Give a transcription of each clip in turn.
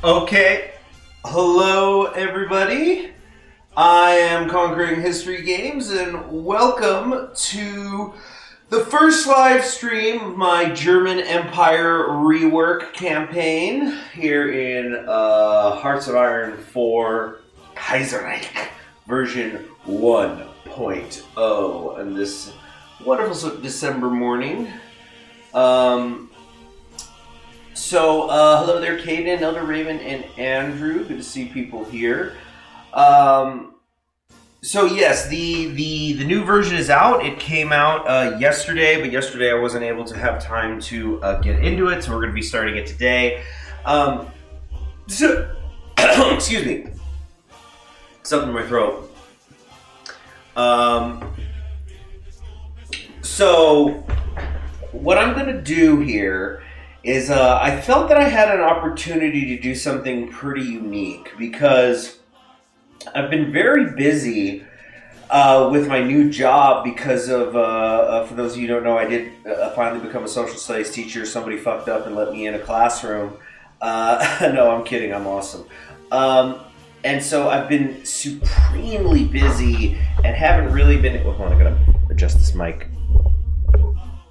Okay, hello everybody. I am Conquering History Games, and welcome to the first live stream of my German Empire Rework campaign here in Hearts of Iron 4 Kaiserreich version 1.0 on this wonderful December morning. Hello there, Caden, Elder Raven, and Andrew. Good to see people here. Yes, the new version is out. It came out yesterday, but yesterday I wasn't able to have time to get into it, so we're going to be starting it today. Excuse me. Something in my throat. What I'm going to do here is I felt that I had an opportunity to do something pretty unique because I've been very busy with my new job because of, for those of you who don't know, I did finally become a social studies teacher. Somebody fucked up and let me in a classroom. No, I'm kidding. I'm awesome. And so I've been supremely busy and haven't really been... Hold on, I gotta adjust this mic.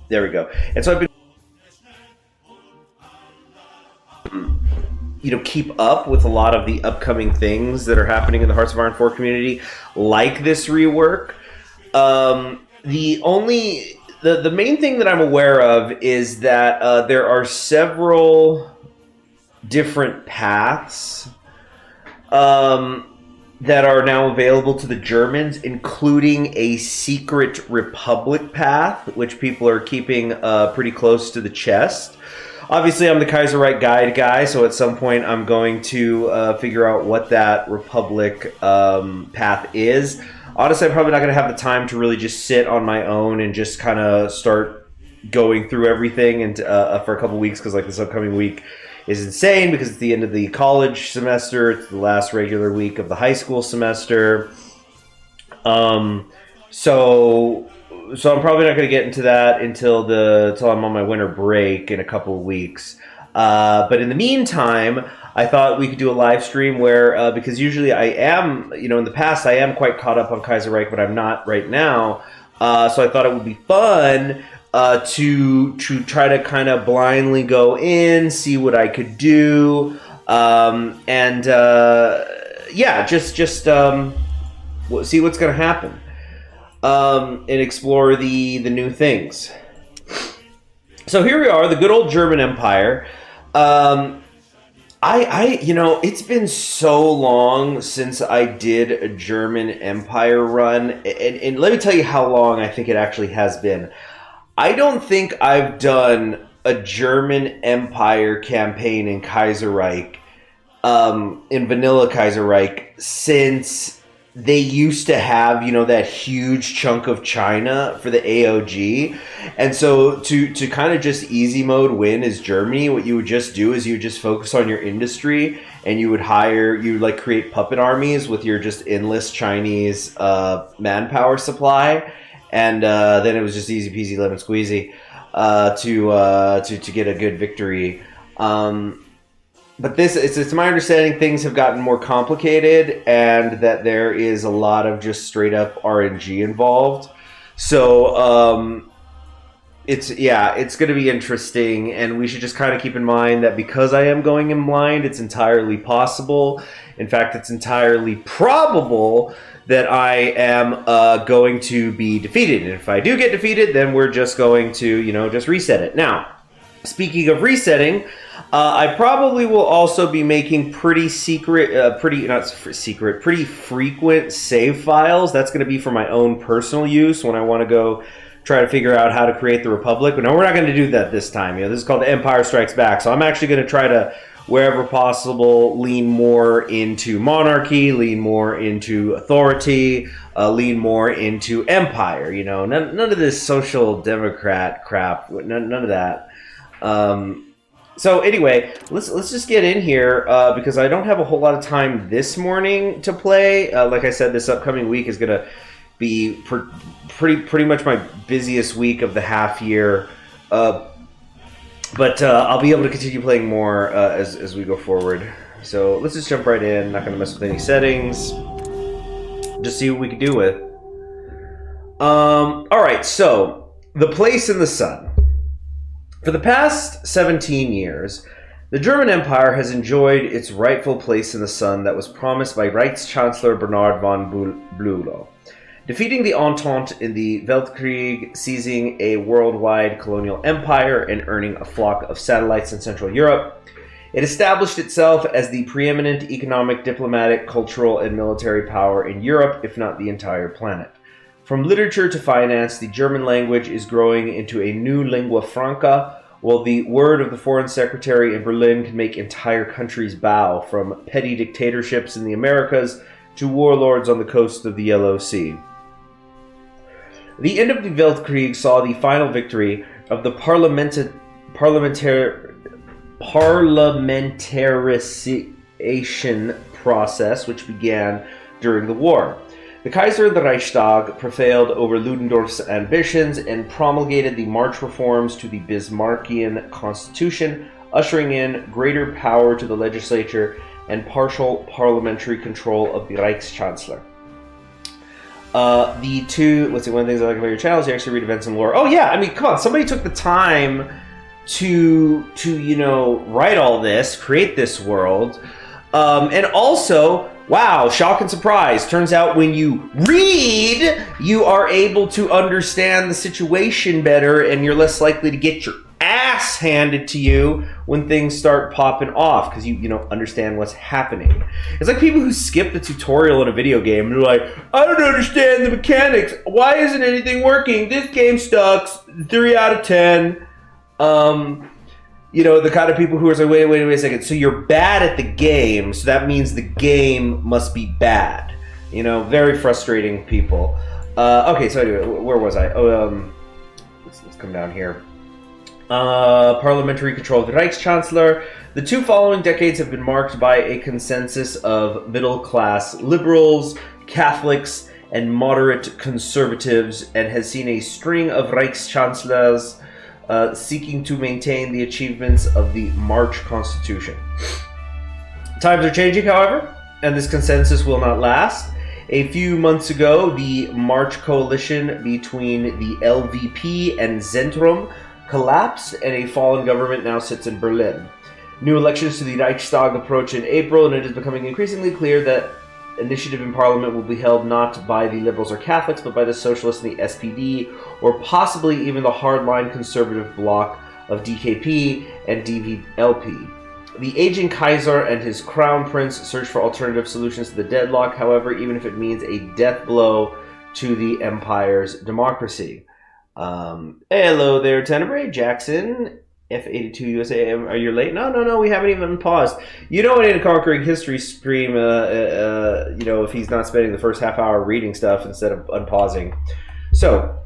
There we go. And so I've been... keep up with a lot of the upcoming things that are happening in the Hearts of Iron 4 community, like this rework. The main thing that I'm aware of is that there are several different paths that are now available to the Germans, including a secret Republic path, which people are keeping pretty close to the chest. Obviously, I'm the Kaiserreich guide guy, so at some point I'm going to figure out what that Republic path is. Honestly, I'm probably not going to have the time to really just sit on my own and just kind of start going through everything and for a couple weeks, because like this upcoming week is insane because it's the end of the college semester. It's the last regular week of the high school semester. So I'm probably not going to get into that until I'm on my winter break in a couple of weeks. But in the meantime, I thought we could do a live stream where, because usually I am, in the past I am quite caught up on Kaiserreich, but I'm not right now. So I thought it would be fun to try to kind of blindly go in, see what I could do, just see what's going to happen. And explore the new things. So here we are, the good old German Empire. It's been so long since I did a German Empire run, and let me tell you how long I think it actually has been. I don't think I've done a German Empire campaign in Kaiserreich, in vanilla Kaiserreich, since they used to have, that huge chunk of China for the AOG. And so to kind of just easy mode win as Germany, what you would just do is you would just focus on your industry, and you would create puppet armies with your just endless Chinese manpower supply. And then it was just easy peasy lemon squeezy to get a good victory. But it's my understanding things have gotten more complicated, and that there is a lot of just straight up RNG involved. So it's going to be interesting, and we should just kind of keep in mind that because I am going in blind, it's entirely possible. In fact, it's entirely probable that I am going to be defeated. And if I do get defeated, then we're just going to, just reset it. Now, speaking of resetting, I probably will also be making pretty frequent save files. That's going to be for my own personal use when I want to go try to figure out how to create the Republic. But no, we're not going to do that this time. This is called The Empire Strikes Back. So I'm actually going to try to, wherever possible, lean more into monarchy, lean more into authority, lean more into empire. None of this social democrat crap. None of that. So anyway, let's just get in here because I don't have a whole lot of time this morning to play. Like I said, this upcoming week is going to be pretty much my busiest week of the half year. But I'll be able to continue playing more as we go forward. So let's just jump right in. Not going to mess with any settings. Just see what we can do with. All right, so the place in the sun. For the past 17 years, the German Empire has enjoyed its rightful place in the sun that was promised by Reichschancellor Bernhard von Bülow. Defeating the Entente in the Weltkrieg, seizing a worldwide colonial empire, and earning a flock of satellites in Central Europe, it established itself as the preeminent economic, diplomatic, cultural, and military power in Europe, if not the entire planet. From literature to finance, the German language is growing into a new lingua franca, while the word of the foreign secretary in Berlin can make entire countries bow, from petty dictatorships in the Americas to warlords on the coast of the Yellow Sea. The end of the Weltkrieg saw the final victory of the parliamentarization process, which began during the war. The Kaiser of the Reichstag prevailed over Ludendorff's ambitions and promulgated the March reforms to the Bismarckian constitution, ushering in greater power to the legislature and partial parliamentary control of the Reichschancellor. One of the things I like about your channel is you actually read events and lore. Oh yeah, I mean, come on, somebody took the time to write all this, create this world, and also, wow, shock and surprise. Turns out when you read, you are able to understand the situation better, and you're less likely to get your ass handed to you when things start popping off, because you understand what's happening. It's like people who skip the tutorial in a video game and they're like, I don't understand the mechanics. Why isn't anything working? This game sucks. 3 out of 10. The kind of people who are like, wait a second. So you're bad at the game, so that means the game must be bad. Very frustrating people. Okay, so anyway, where was I? Let's come down here. Parliamentary control of the Reichschancellor. The 2 following decades have been marked by a consensus of middle-class liberals, Catholics, and moderate conservatives, and has seen a string of Reichschancellors seeking to maintain the achievements of the March Constitution. Times are changing, however, and this consensus will not last. A few months ago, the March coalition between the LVP and Zentrum collapsed, and a fallen government now sits in Berlin. New elections to the Reichstag approach in April, and it is becoming increasingly clear that initiative in Parliament will be held not by the Liberals or Catholics, but by the Socialists and the SPD, or possibly even the hardline conservative bloc of DKP and DVLP. The aging Kaiser and his crown prince search for alternative solutions to the deadlock, however, even if it means a death blow to the empire's democracy. Hello there, Tenebrae, Jackson, F82 USA. Are you late? No, we haven't even paused. In a Conquering History stream, if he's not spending the first half hour reading stuff instead of unpausing. So,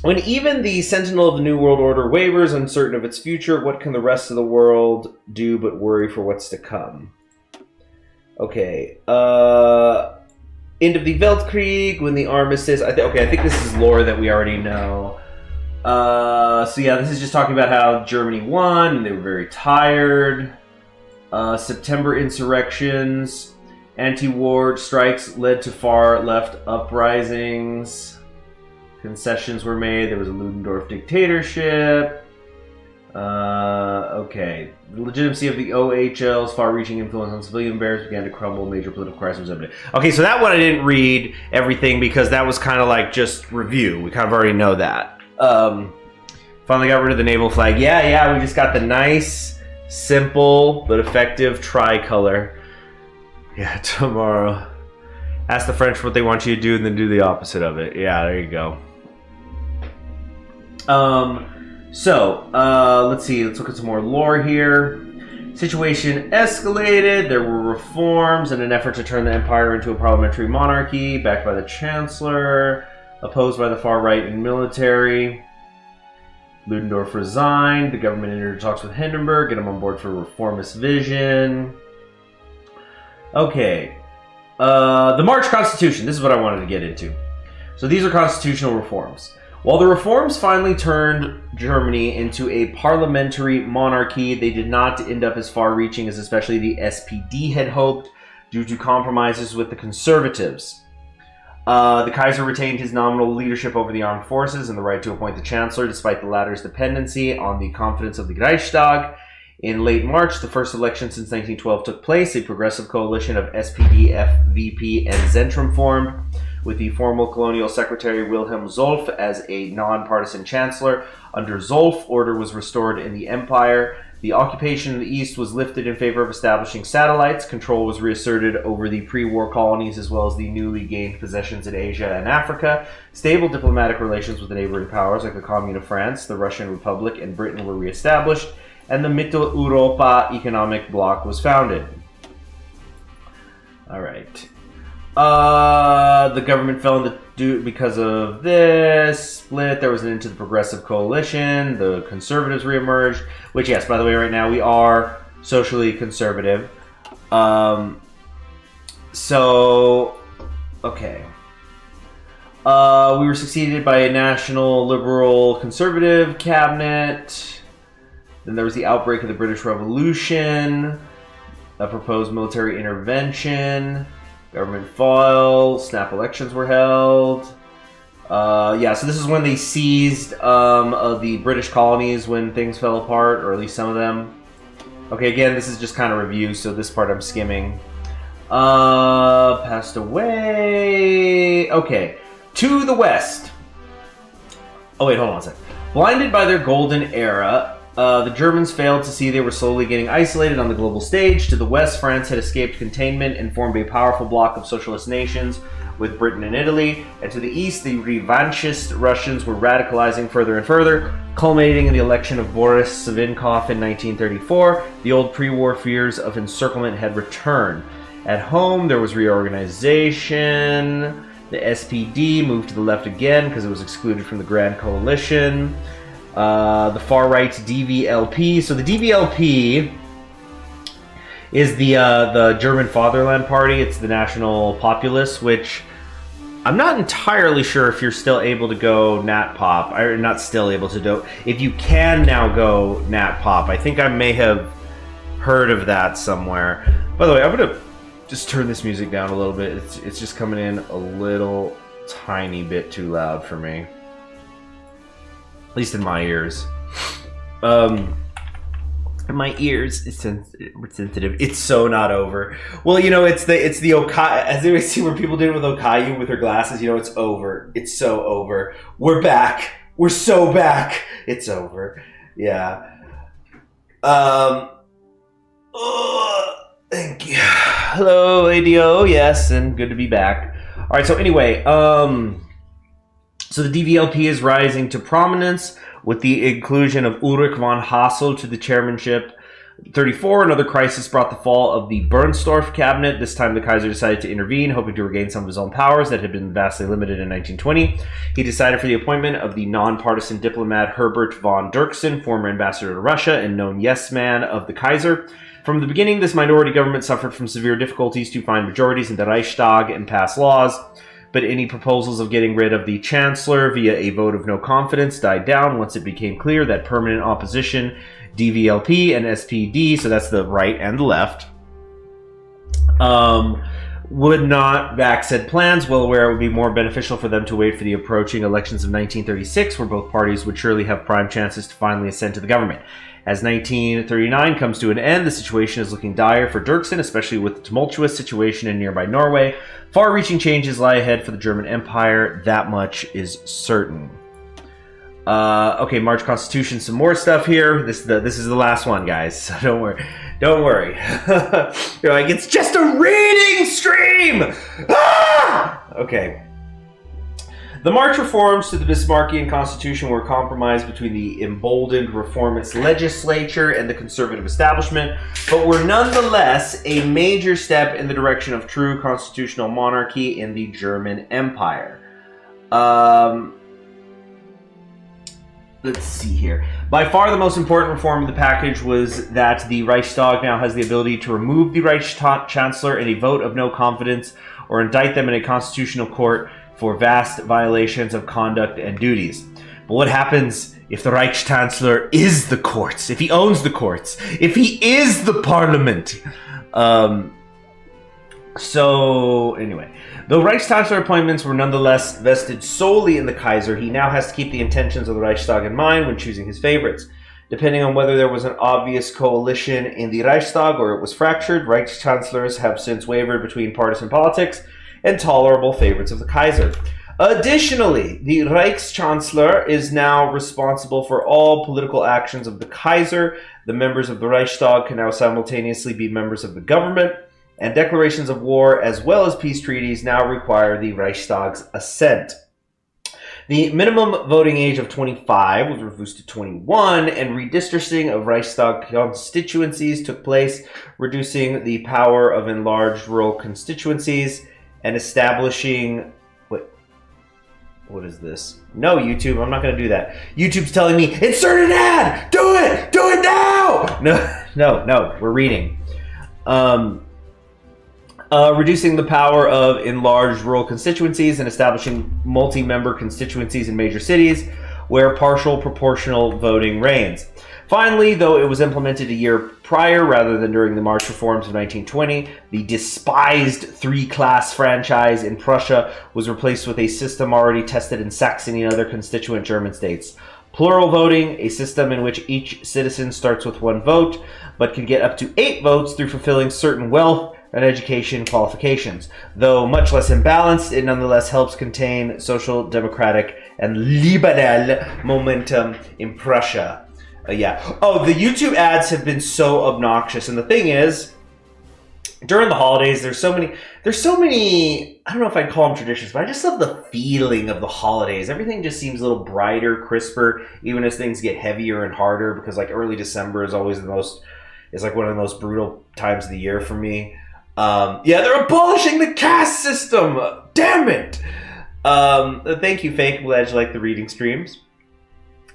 when even the Sentinel of the New World Order wavers, uncertain of its future, what can the rest of the world do but worry for what's to come? Okay, end of the Weltkrieg, when the armistice... I think this is lore that we already know. This is just talking about how Germany won, and they were very tired. September insurrections, anti-war strikes led to far-left uprisings. Concessions were made. There was a Ludendorff dictatorship. The legitimacy of the OHL's far-reaching influence on civilian affairs began to crumble. Major political crisis was evident. Okay, so that one I didn't read everything because that was kind of like just review. We kind of already know that. Finally got rid of the naval flag. Yeah, we just got the nice, simple, but effective tricolor. Yeah, tomorrow. Ask the French what they want you to do and then do the opposite of it. Yeah, there you go. Let's see. Let's look at some more lore here. Situation escalated. There were reforms in an effort to turn the empire into a parliamentary monarchy, backed by the chancellor, opposed by the far right and military. Ludendorff resigned. The government entered talks with Hindenburg, get him on board for reformist vision. Okay. The March Constitution. This is what I wanted to get into. So these are constitutional reforms. While the reforms finally turned Germany into a parliamentary monarchy, they did not end up as far-reaching as especially the SPD had hoped due to compromises with the conservatives. The Kaiser retained his nominal leadership over the armed forces and the right to appoint the chancellor, despite the latter's dependency on the confidence of the Reichstag. In late March, the first election since 1912 took place. A progressive coalition of SPD, FVP, and Zentrum formed, with the former colonial secretary Wilhelm Solf as a non-partisan chancellor. Under Solf, order was restored in the empire. The occupation in the east was lifted in favor of establishing satellites. Control was reasserted over the pre-war colonies as well as the newly gained possessions in Asia and Africa. Stable diplomatic relations with the neighboring powers like the Commune of France, the Russian Republic, and Britain were reestablished, and the Mitteleuropa economic bloc was founded. All right. The government fell into because of this split. There was an end to the progressive coalition. The conservatives reemerged, which, yes, by the way, right now we are socially conservative. Okay. We were succeeded by a national liberal conservative cabinet. Then there was the outbreak of the British Revolution, a proposed military intervention. Government fell, snap elections were held. So this is when they seized the British colonies when things fell apart, or at least some of them. Okay, again, this is just kind of review, so this part I'm skimming. Passed away. Okay, to the west. Oh, wait, hold on a sec. Blinded by their golden era, the Germans failed to see they were slowly getting isolated on the global stage. To the west, France had escaped containment and formed a powerful bloc of socialist nations with Britain and Italy. And to the east, the revanchist Russians were radicalizing further and further, culminating in the election of Boris Savinkov in 1934. The old pre-war fears of encirclement had returned. At home, there was reorganization. The SPD moved to the left again because it was excluded from the Grand Coalition. The far-right's DVLP. So the DVLP is the German Fatherland Party. It's the National Populace, which I'm not entirely sure if you're still able to go NatPop. Or not still able to do. If you can now go NatPop. I think I may have heard of that somewhere. By the way, I'm going to just turn this music down a little bit. It's just coming in a little tiny bit too loud for me. At least in my ears. My ears is sensitive. It's so not over. Well, you know, it's the Okai. As you see where people did it with Okayu with her glasses, you know, it's over. It's so over. We're back. We're so back. It's over. Yeah. Thank you. Hello, ADO. Yes, and good to be back. All right. So anyway, so the DVLP is rising to prominence with the inclusion of Ulrich von Hassel to the chairmanship. 34, another crisis brought the fall of the Bernstorff cabinet. This time the Kaiser decided to intervene, hoping to regain some of his own powers that had been vastly limited in 1920. He decided for the appointment of the non-partisan diplomat Herbert von Dirksen, former ambassador to Russia and known yes-man of the Kaiser. From the beginning, this minority government suffered from severe difficulties to find majorities in the Reichstag and pass laws. But any proposals of getting rid of the chancellor via a vote of no confidence died down once it became clear that permanent opposition, DVLP and SPD, so that's the right and the left, would not back said plans, well aware it would be more beneficial for them to wait for the approaching elections of 1936, where both parties would surely have prime chances to finally ascend to the government. As 1939 comes to an end, the situation is looking dire for Dirksen, especially with the tumultuous situation in nearby Norway. Far-reaching changes lie ahead for the German Empire. That much is certain. Okay, March Constitution, some more stuff here. This is the last one, guys, so don't worry. Don't worry. You're like, it's just a reading stream! Ah! Okay. The March reforms to the Bismarckian Constitution were a compromise between the emboldened reformist legislature and the conservative establishment, but were nonetheless a major step in the direction of true constitutional monarchy in the German Empire. Let's see here. By far the most important reform of the package was that the Reichstag now has the ability to remove the Chancellor in a vote of no confidence or indict them in a constitutional court for vast violations of conduct and duties. But what happens if the Reichschancellor is the courts, if he owns the courts, if he is the parliament? So, anyway, though Reichschancellor appointments were nonetheless vested solely in the Kaiser, he now has to keep the intentions of the Reichstag in mind when choosing his favorites. Depending on whether there was an obvious coalition in the Reichstag or it was fractured, Reichschancellors have since wavered between partisan politics and tolerable favorites of the Kaiser. Additionally, the Reichschancellor is now responsible for all political actions of the Kaiser. The members of the Reichstag can now simultaneously be members of the government, and declarations of war as well as peace treaties now require the Reichstag's assent. The minimum voting age of 25 was reduced to 21, and redistricting of Reichstag constituencies took place, reducing the power of enlarged rural constituencies and establishing... What is this? No, YouTube, I'm not going to do that. YouTube's telling me, insert an ad! Do it! Do it now! No, we're reading. Reducing the power of enlarged rural constituencies and establishing multi-member constituencies in major cities where partial proportional voting reigns. Finally, though it was implemented a year prior rather than during the March reforms of 1920, the despised three-class franchise in Prussia was replaced with a system already tested in Saxony and other constituent German states. Plural voting, a system in which each citizen starts with one vote, but can get up to 8 votes through fulfilling certain wealth and education qualifications. Though much less imbalanced, it nonetheless helps contain social, democratic, and liberal momentum in Prussia. Oh, the YouTube ads have been so obnoxious, and the thing is, during the holidays, there's so many, I don't know if I'd call them traditions, but I just love the feeling of the holidays. Everything just seems a little brighter, crisper, even as things get heavier and harder, because like early December is always it's like one of the most brutal times of the year for me. They're abolishing the caste system! Damn it! Thank you, Fake Ledge, like the reading streams.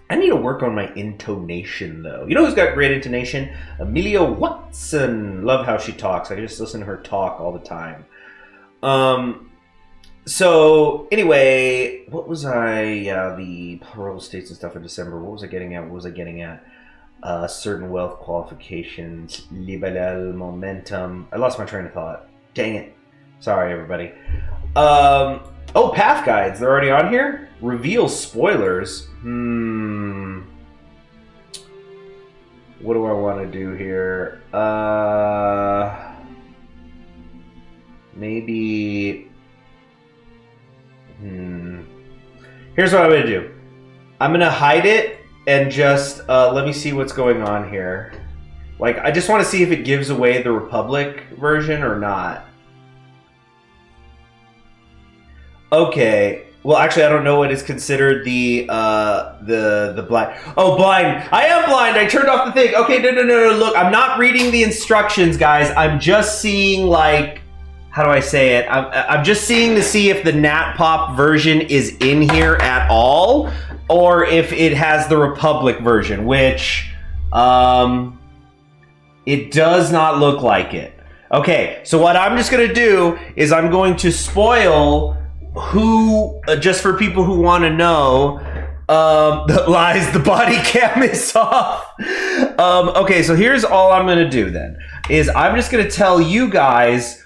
I need to work on my intonation, though. You know who's got great intonation? Amelia Watson. Love how she talks. I can just listen to her talk all the time. So, anyway, what was the parole states and stuff in December. What was I getting at? Certain wealth qualifications, liberal momentum. I lost my train of thought. Dang it. Sorry, everybody. Oh, path guides. They're already on here? Reveal spoilers. What do I want to do here? Maybe... Here's what I'm going to do. I'm going to hide it and just let me see what's going on here. Like, I just want to see if it gives away the Republic version or not. Okay. Well, actually, I don't know what is considered the blind. Oh, blind. I am blind. I turned off the thing. Okay, no. Look, I'm not reading the instructions, guys. I'm just seeing, like, how do I say it? I'm just seeing to see if the NatPop version is in here at all, or if it has the Republic version, which it does not look like it. Okay, so what I'm just going to do is I'm going to spoil who, just for people who want to know, the lies, the body cam is off. Okay, so here's all I'm going to do then, is I'm just going to tell you guys,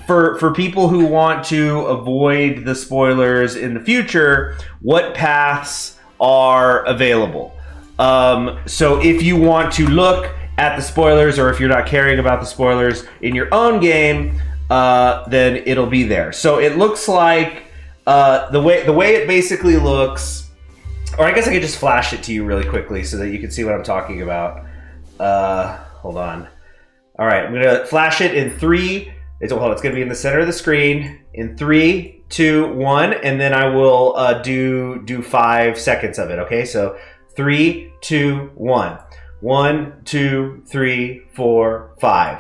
for people who want to avoid the spoilers in the future, what paths are available. So if you want to look at the spoilers, or if you're not caring about the spoilers in your own game, then it'll be there. So it looks like the way it basically looks, or I guess I could just flash it to you really quickly so that you can see what I'm talking about. Hold on. All right, I'm gonna flash it in 3. It's going to be in the center of the screen in 3, 2, 1, and then I will do 5 seconds of it. Okay, so 3, 2, 1. 1, 2, 3, 4, 5.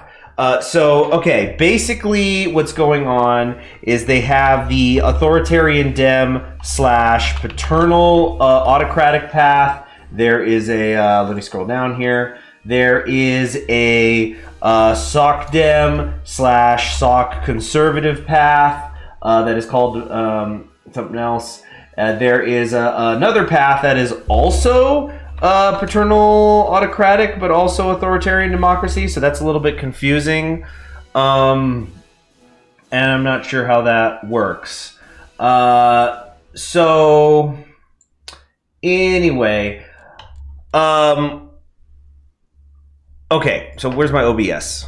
Okay, basically what's going on is they have the authoritarian Dem / paternal autocratic path. There is a, let me scroll down here. There is a Soc Dem / Soc conservative path that is called something else. There is another path that is also paternal autocratic, but also authoritarian democracy. So that's a little bit confusing. And I'm not sure how that works. So anyway, okay, so where's my OBS?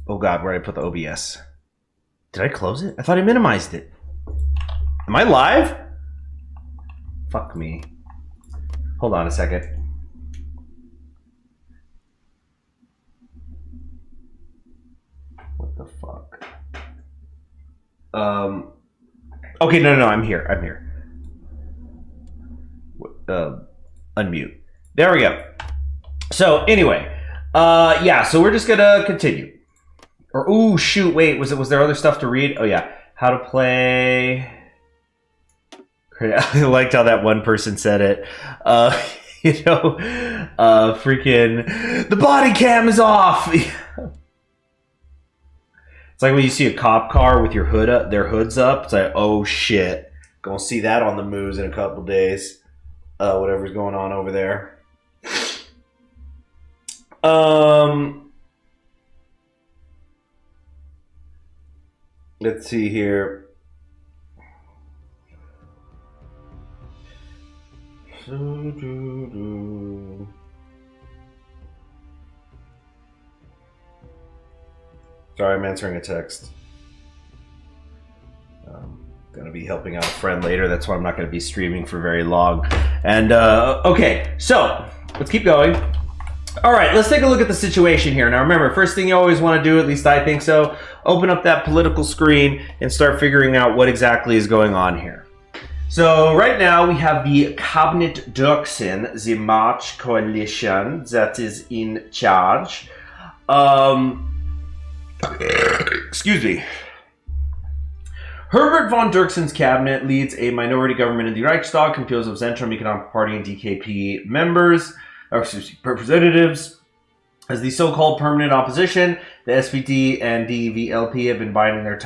Oh God, where did I put the OBS? Did I close it? I thought I minimized it. Am I live? Fuck me. Hold on a second. What the fuck? Okay, no, I'm here. Unmute. There we go. So anyway, yeah, so we're just gonna continue. Or, ooh, shoot, wait, was there other stuff to read? Oh yeah, how to play. I liked how that one person said it. Freaking, the body cam is off. It's like when you see a cop car with your hood up, their hoods up. It's like, oh shit, gonna see that on the moves in a couple days. Whatever's going on over there. Let's see here. Sorry, I'm answering a text. Going to be helping out a friend later. That's why I'm not going to be streaming for very long. And, okay, so let's keep going. All right, let's take a look at the situation here. Now, remember, first thing you always want to do, at least I think so, open up that political screen and start figuring out what exactly is going on here. So right now we have the Cabinet Dirksen, the March coalition that is in charge. Excuse me. Herbert von Dirksen's cabinet leads a minority government in the Reichstag composed of Zentrum Economic Party and DKP members, or representatives. As the so-called permanent opposition, the SPD and DVLP have been biding their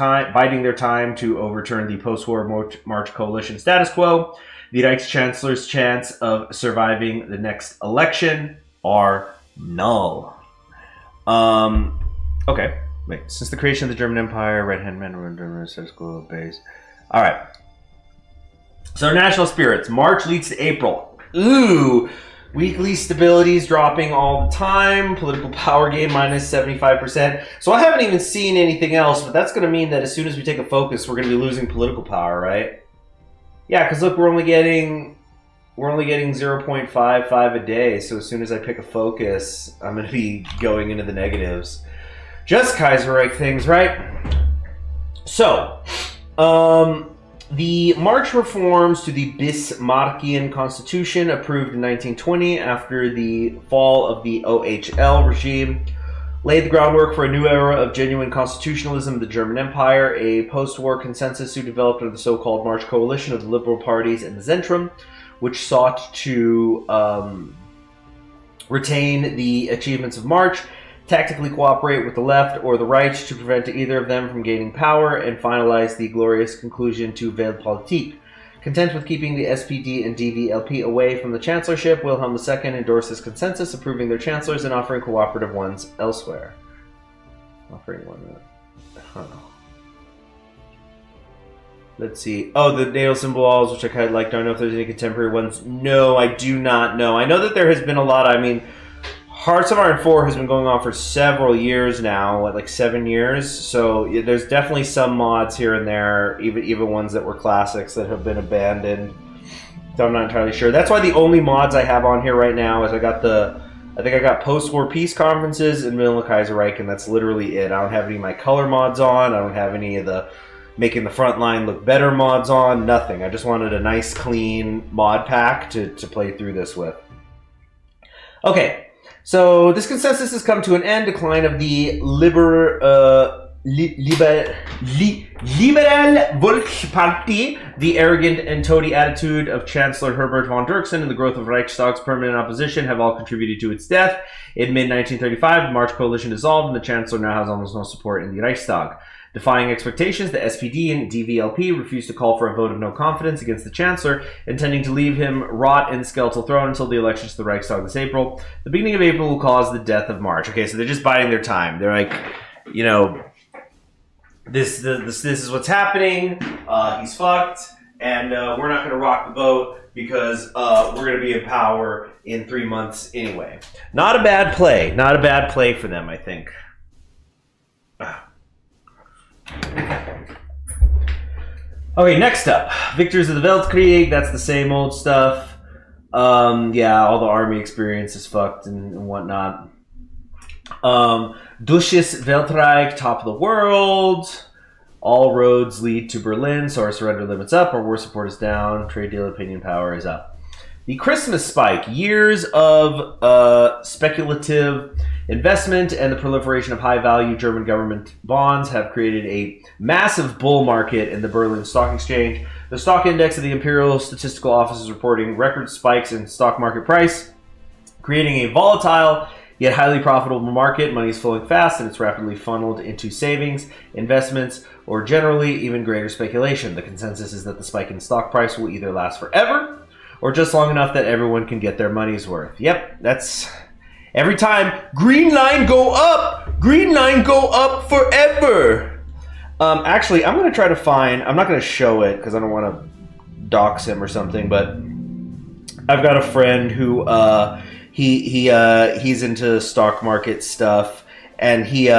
time to overturn the post-war March coalition status quo. The Reichschancellor's chance of surviving the next election are null. Okay. Wait. Since the creation of the German Empire, right-hand men were under status quo base. All right. So national spirits. March leads to April. Ooh. Weekly stability is dropping all the time. Political power gain minus 75%. So I haven't even seen anything else, but that's going to mean that as soon as we take a focus, we're going to be losing political power, right? Yeah, because look, we're only getting 0.55 a day. So as soon as I pick a focus, I'm going to be going into the negatives. Just Kaiserreich things, right? So, the March reforms to the Bismarckian Constitution approved in 1920 after the fall of the OHL regime laid the groundwork for a new era of genuine constitutionalism in the German Empire, a post-war consensus who developed under the so-called March coalition of the liberal parties and the Zentrum, which sought to retain the achievements of March, tactically cooperate with the left or the right to prevent either of them from gaining power, and finalize the glorious conclusion to Weltpolitik. Content with keeping the SPD and DVLP away from the chancellorship, Wilhelm II endorsed this consensus, approving their chancellors and offering cooperative ones elsewhere. Offering one. Let's see. Oh, the NATO symbols, which I kind of like. Don't know if there's any contemporary ones. No, I do not know. I know that there has been a lot. I mean, Hearts of Iron 4 has been going on for several years now, like 7 years. So yeah, there's definitely some mods here and there, even ones that were classics that have been abandoned. So I'm not entirely sure. That's why the only mods I have on here right now is I think I got post-war peace conferences and Vanilla Kaiserreich, and that's literally it. I don't have any of my color mods on. I don't have any of the making the front line look better mods on. Nothing. I just wanted a nice, clean mod pack to play through this with. Okay. So this consensus has come to an end. Decline of the Liberal Volkspartei, the arrogant and toady attitude of Chancellor Herbert von Dirksen, and the growth of Reichstag's permanent opposition have all contributed to its death. In mid-1935, the March coalition dissolved, and the Chancellor now has almost no support in the Reichstag. Defying expectations, the SPD and DVLP refused to call for a vote of no confidence against the Chancellor, intending to leave him rot in the skeletal throne until the elections to the Reichstag this April. The beginning of April will cause the death of March. Okay, so they're just biding their time. They're like, you know, this is what's happening. He's fucked, and we're not going to rock the boat because we're going to be in power in 3 months anyway. Not a bad play. Not a bad play for them, I think. Okay, next up. Victors of the Weltkrieg. That's the same old stuff. Yeah, all the army experience is fucked and whatnot. Deutsches Weltreich, top of the world. All roads lead to Berlin, so our surrender limit's up, our war support is down, trade deal opinion power is up. The Christmas spike, years of speculative investment and the proliferation of high-value German government bonds have created a massive bull market in the Berlin Stock Exchange. The stock index of the Imperial Statistical Office is reporting record spikes in stock market price, creating a volatile yet highly profitable market. Money is flowing fast and it's rapidly funneled into savings, investments, or generally even greater speculation. The consensus is that the spike in stock price will either last forever or just long enough that everyone can get their money's worth. Yep, that's every time. Green line go up! Green line go up forever! Actually, I'm going to try to find... I'm not going to show it because I don't want to dox him or something, but I've got a friend who... He's into stock market stuff, and he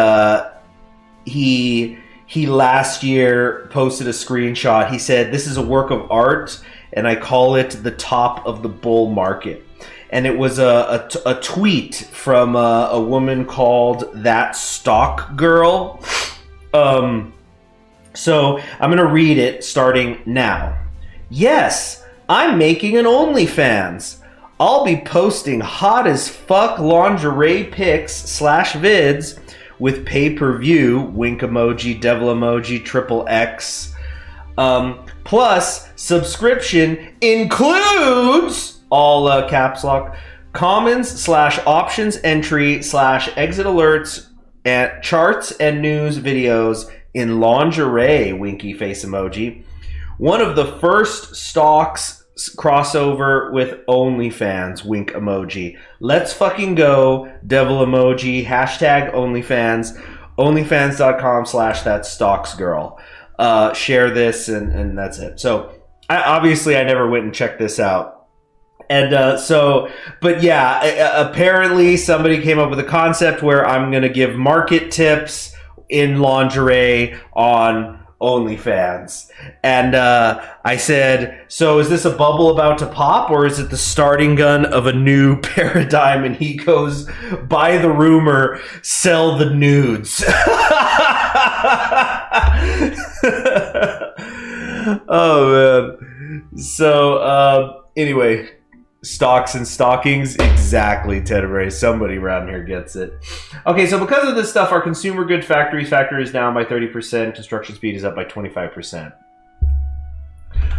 last year posted a screenshot. He said, "This is a work of art, and I call it the top of the bull market." And it was a tweet from a woman called That Stock Girl. So I'm gonna read it starting now. Yes, I'm making an OnlyFans. I'll be posting hot as fuck lingerie pics / vids with pay-per-view, wink emoji, devil emoji, triple X. Plus, subscription includes, all caps lock, commons / options entry / exit alerts, and charts and news videos in lingerie, winky face emoji. One of the first stocks crossover with OnlyFans, wink emoji. Let's fucking go, devil emoji, hashtag OnlyFans, onlyfans.com / that stocks girl. Share this and that's it. So obviously I never went and checked this out. And but yeah, apparently somebody came up with a concept where I'm going to give market tips in lingerie on OnlyFans. And I said, so is this a bubble about to pop, or is it the starting gun of a new paradigm? And he goes, buy the rumor, sell the nudes. Oh man. So anyway, stocks and stockings, exactly, Tenebrae. Somebody around here gets it. Okay, so because of this stuff, our consumer good factor is down by 30%. Construction speed is up by 25%.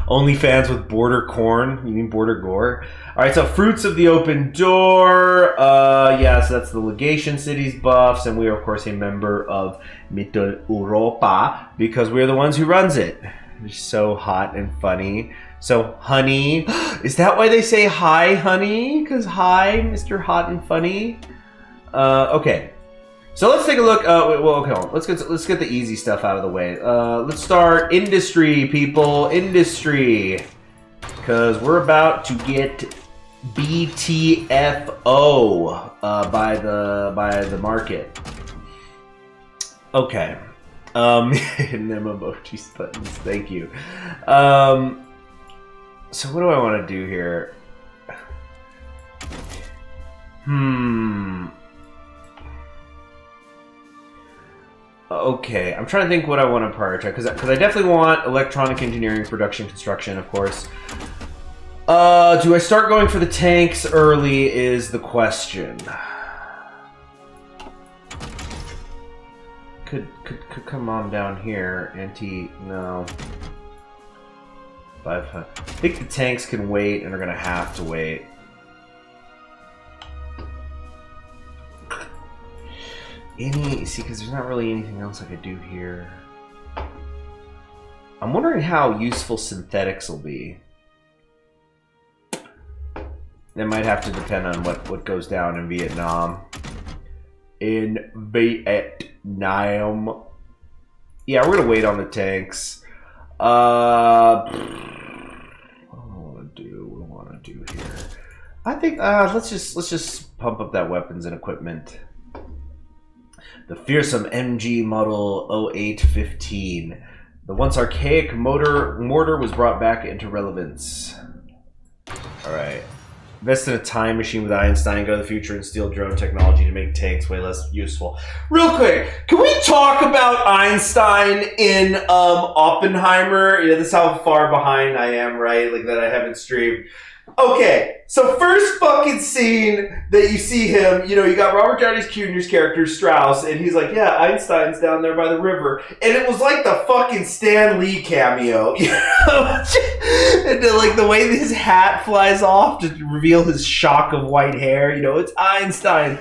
OnlyFans with border corn. You mean border gore? All right, so fruits of the open door. Yeah, so that's the legation cities buffs, and we are of course a member of Mitteleuropa because we're the ones who runs it. It's so hot and funny. So, honey, is that why they say hi, honey? Because hi, Mr. Hot and Funny. Okay, so let's take a look. Well, okay, hold on. Let's get the easy stuff out of the way. Let's start industry, people, industry, because we're about to get BTFO by the market. Okay. And them emojis buttons. Thank you. So what do I want to do here? Okay, I'm trying to think what I want to prioritize because I definitely want electronic engineering, production, construction, of course. Do I start going for the tanks early is the question. Could come on down here. No. I think the tanks can wait and are going to have to wait. See, because there's not really anything else I could do here. I'm wondering how useful synthetics will be. That might have to depend on what goes down in Vietnam. In Vietnam. Yeah, we're gonna wait on the tanks. What do I want to do here? I think let's just pump up that weapons and equipment. The fearsome MG model 0815. The once archaic mortar was brought back into relevance. All right. Invest in a time machine with Einstein, go to the future, and steal drone technology to make tanks way less useful. Real quick, can we talk about Einstein in Oppenheimer? You know, this is how far behind I am, right? Like that I haven't streamed. Okay, so first fucking scene that you see him, you know, you got Robert Downey Jr.'s character, Strauss, and he's like, yeah, Einstein's down there by the river. And it was like the fucking Stan Lee cameo, you know? And like the way his hat flies off to reveal his shock of white hair, you know, it's Einstein.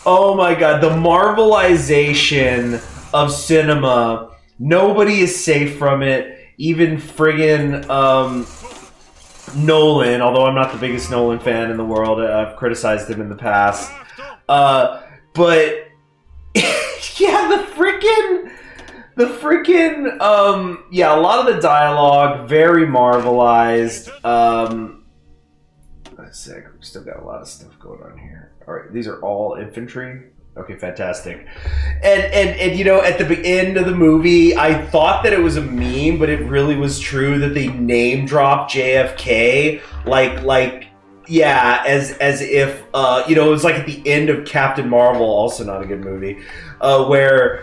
Oh my god, the Marvelization of cinema. Nobody is safe from it. Even friggin' Nolan, although I'm not the biggest Nolan fan in the world, I've criticized him in the past. But yeah, yeah, a lot of the dialogue very Marvelized. Let's see, we still got a lot of stuff going on here. All right, these are all infantry. Okay, fantastic. And you know, at the end of the movie, I thought that it was a meme, but it really was true that they name dropped JFK, like yeah, as if you know, it was like at the end of Captain Marvel, also not a good movie, where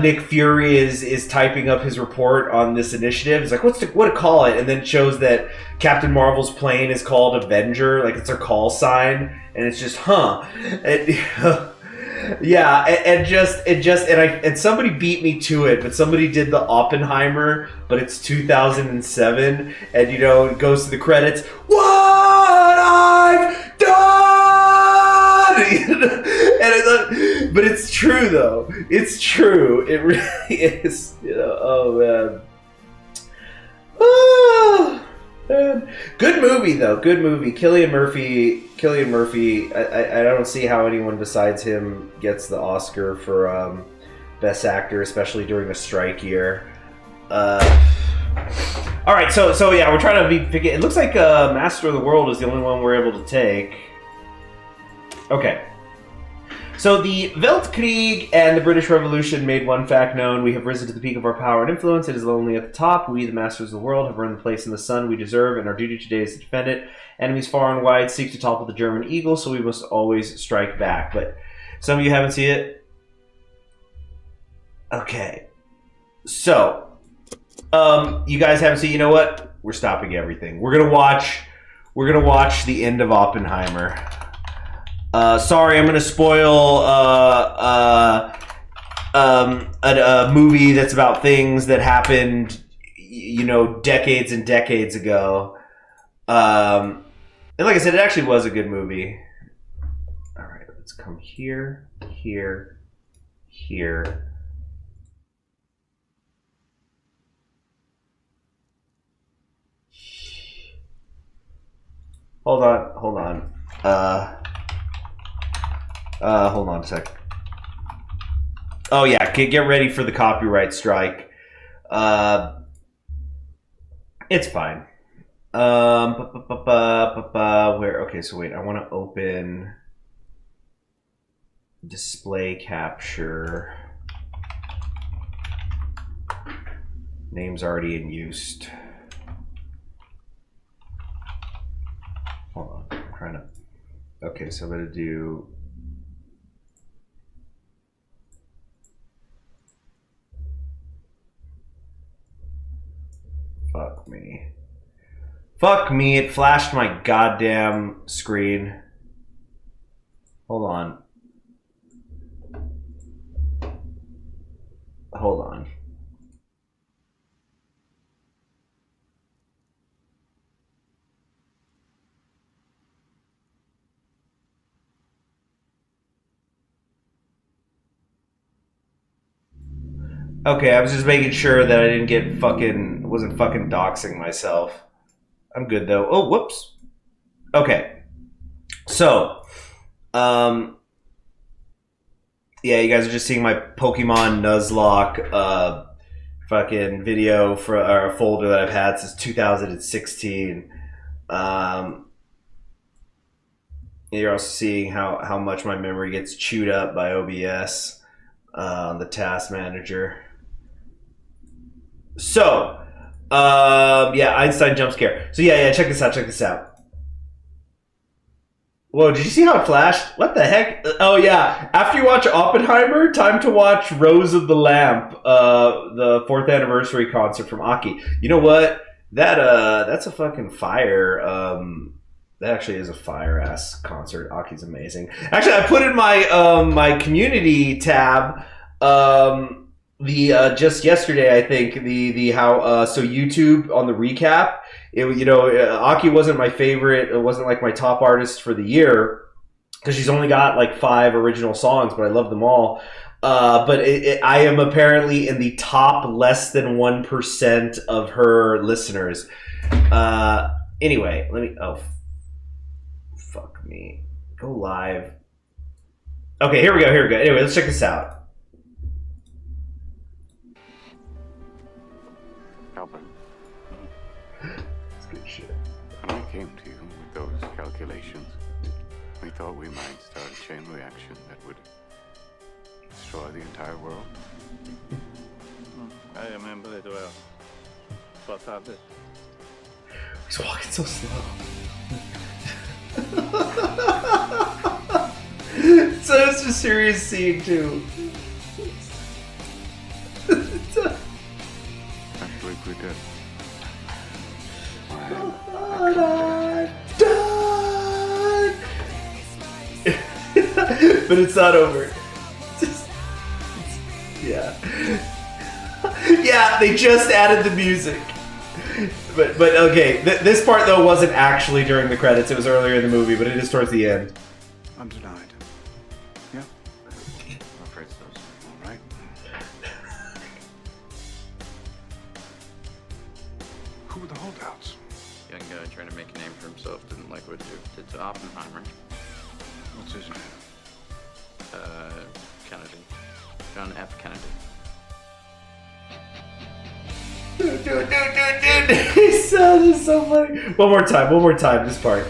Nick Fury is typing up his report on this initiative. He's like, what to call it? And then it shows that Captain Marvel's plane is called Avenger, like it's their call sign, and it's just yeah, and somebody beat me to it, but somebody did the Oppenheimer, but it's 2007, and you know, it goes to the credits. What I've done, but it's true though. It's true. It really is. You know, oh man. Good movie though. Good movie. Cillian Murphy. I don't see how anyone besides him gets the Oscar for Best Actor, especially during a strike year. All right, so yeah, we're trying to be. It looks like Master of the World is the only one we're able to take. Okay. So the Weltkrieg and the British Revolution made one fact known. We have risen to the peak of our power and influence. It is lonely at the top. We, the masters of the world, have earned the place in the sun we deserve, and our duty today is to defend it. Enemies far and wide seek to topple the German eagle, so we must always strike back. But some of you haven't seen it. Okay. So, you guys haven't seen. You know what? We're stopping everything. We're gonna watch the end of Oppenheimer. Sorry, I'm going to spoil a movie that's about things that happened, you know, decades and decades ago. And like I said, it actually was a good movie. All right, let's come here, here, here. Hold on. Hold on a sec. Oh yeah, get ready for the copyright strike. It's fine. Where? Okay, so wait. I want to open display capture. Name's already in use. Hold on. I'm trying to. Okay, so I'm gonna do. Fuck me, it flashed my goddamn screen. Hold on. Okay, I was just making sure that I didn't get wasn't fucking doxing myself. I'm good though. Oh, whoops. Okay. So, yeah, you guys are just seeing my Pokemon Nuzlocke, fucking video for or a folder that I've had since 2016. You're also seeing how much my memory gets chewed up by OBS on the task manager. So, yeah, Einstein jump scare. So yeah, check this out. Whoa, did you see how it flashed? What the heck? Oh yeah, after you watch Oppenheimer, time to watch Rose of the Lamp, the 4th anniversary concert from Aki. You know what? That's a fucking fire. That actually is a fire ass concert. Aki's amazing. Actually, I put in my my community tab just yesterday, I think the how so YouTube on the recap. Aki wasn't my favorite. It wasn't like my top artist for the year because she's only got like 5 original songs, but I love them all. But I am apparently in the top less than 1% of her listeners. Anyway, let me. Oh, fuck me. Go live. Okay, here we go. Anyway, let's check this out. When I came to you with those calculations, we thought we might start a chain reaction that would destroy the entire world. I remember it well. What happened? He's walking so slow. So it's a serious scene too. I believe we did. But it's not over. Yeah. Yeah, they just added the music. But okay, this part though wasn't actually during the credits. It was earlier in the movie, but it is towards the end. Undenied. Yeah. I'm afraid so. All right. Who were the holdouts? Young guy trying to make a name for himself didn't like what you did to Oppenheimer. What's his name? Kennedy. John F. Kennedy. Dude. This is so funny. One more time, this part.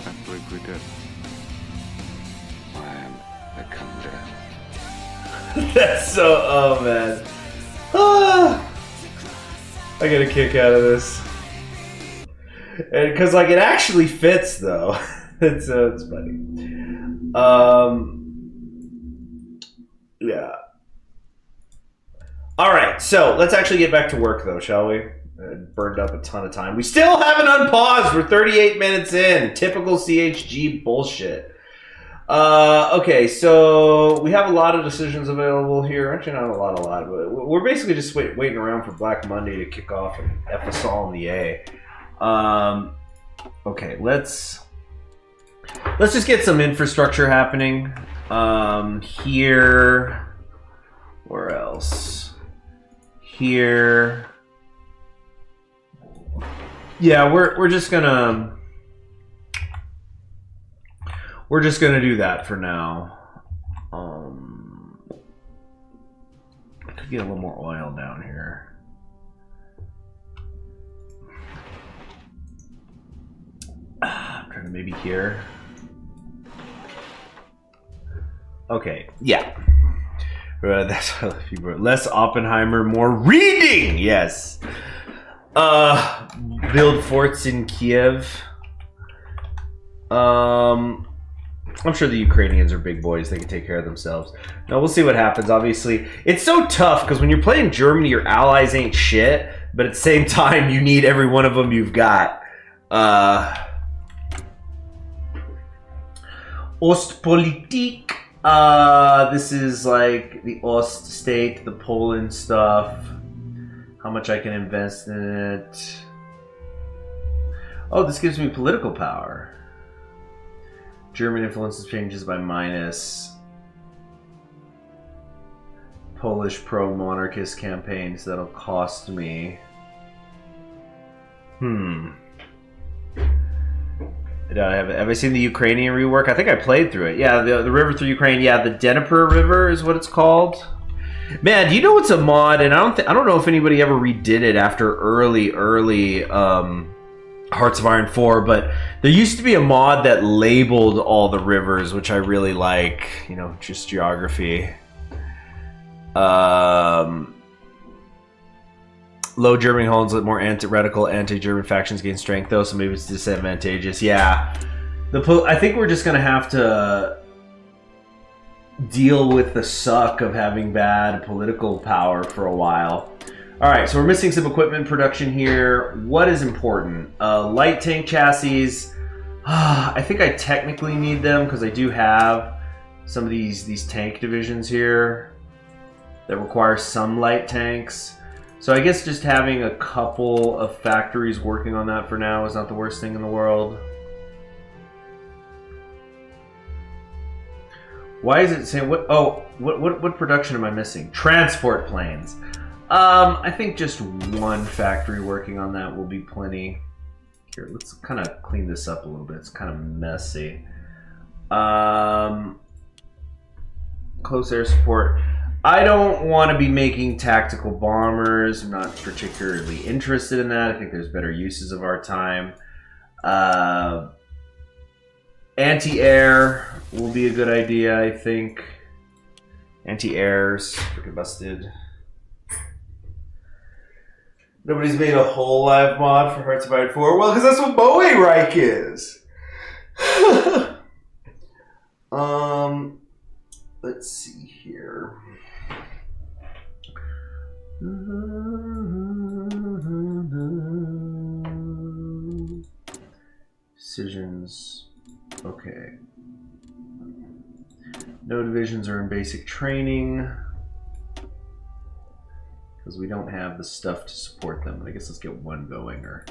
I believe we did. Man, I come dead. That's so, oh man. I get a kick out of this. Because like it actually fits though. it's funny. Yeah. Alright, so let's actually get back to work though, shall we? It burned up a ton of time. We still haven't unpaused. We're 38 minutes in. Typical CHG bullshit. Okay, so we have a lot of decisions available here. Actually, not a lot, but we're basically just waiting around for Black Monday to kick off and F us all in the A. Okay, let's just get some infrastructure happening. Here, where else? Here. Yeah, we're just gonna do that for now. I could get a little more oil down here. I'm trying to maybe here. Okay, yeah. That's what I left you, bro. Less Oppenheimer, more reading. Yes. Build forts in Kiev. I'm sure the Ukrainians are big boys. They can take care of themselves. No, we'll see what happens. Obviously, it's so tough because when you're playing Germany, your allies ain't shit. But at the same time, you need every one of them you've got. Ostpolitik. This is like the Ost state, the Poland stuff. How much I can invest in it. Oh, this gives me political power. German influence changes by minus. Polish pro-monarchist campaigns, that'll cost me. Have I seen the Ukrainian rework? I think I played through it. Yeah, the river through Ukraine. Yeah, the Dnieper River is what it's called. Man, do you know what's a mod? And I don't know if anybody ever redid it after early Hearts of Iron 4, but there used to be a mod that labeled all the rivers, which I really like. You know, just geography. Low German holds let more radical anti-German factions gain strength, though, so maybe it's disadvantageous. Yeah, I think we're just gonna have to deal with the suck of having bad political power for a while. All right, so we're missing some equipment production here. What is important? Light tank chassis. I think I technically need them because I do have some of these tank divisions here that require some light tanks. So I guess just having a couple of factories working on that for now is not the worst thing in the world. Why is it saying what? Oh, what production am I missing? Transport planes. I think just one factory working on that will be plenty. Here, let's kind of clean this up a little bit. It's kind of messy. Close air support. I don't want to be making tactical bombers. I'm not particularly interested in that. I think there's better uses of our time. Anti-air will be a good idea, I think. Anti-airs. Freaking busted. Nobody's made a whole live mod for Hearts of Iron 4. Well, because that's what Rework is. Let's see here. Decisions. Okay. No divisions are in basic training because we don't have the stuff to support them. But I guess let's get one going or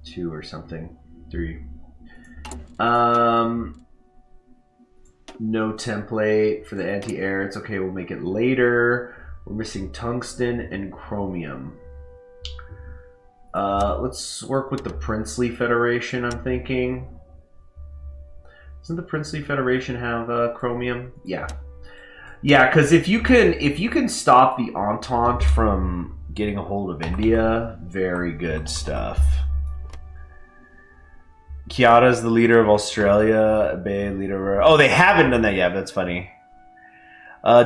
two or something. 3. No template for the anti-air. It's okay, we'll make it later. We're missing tungsten and chromium. Let's work with the Princely Federation, I'm thinking. Doesn't the Princely Federation have chromium? Yeah. Yeah, because if you can stop the Entente from getting a hold of India, very good stuff. Kyoto is the leader of Australia. Bay leader of... Oh, they haven't done that yet. That's funny.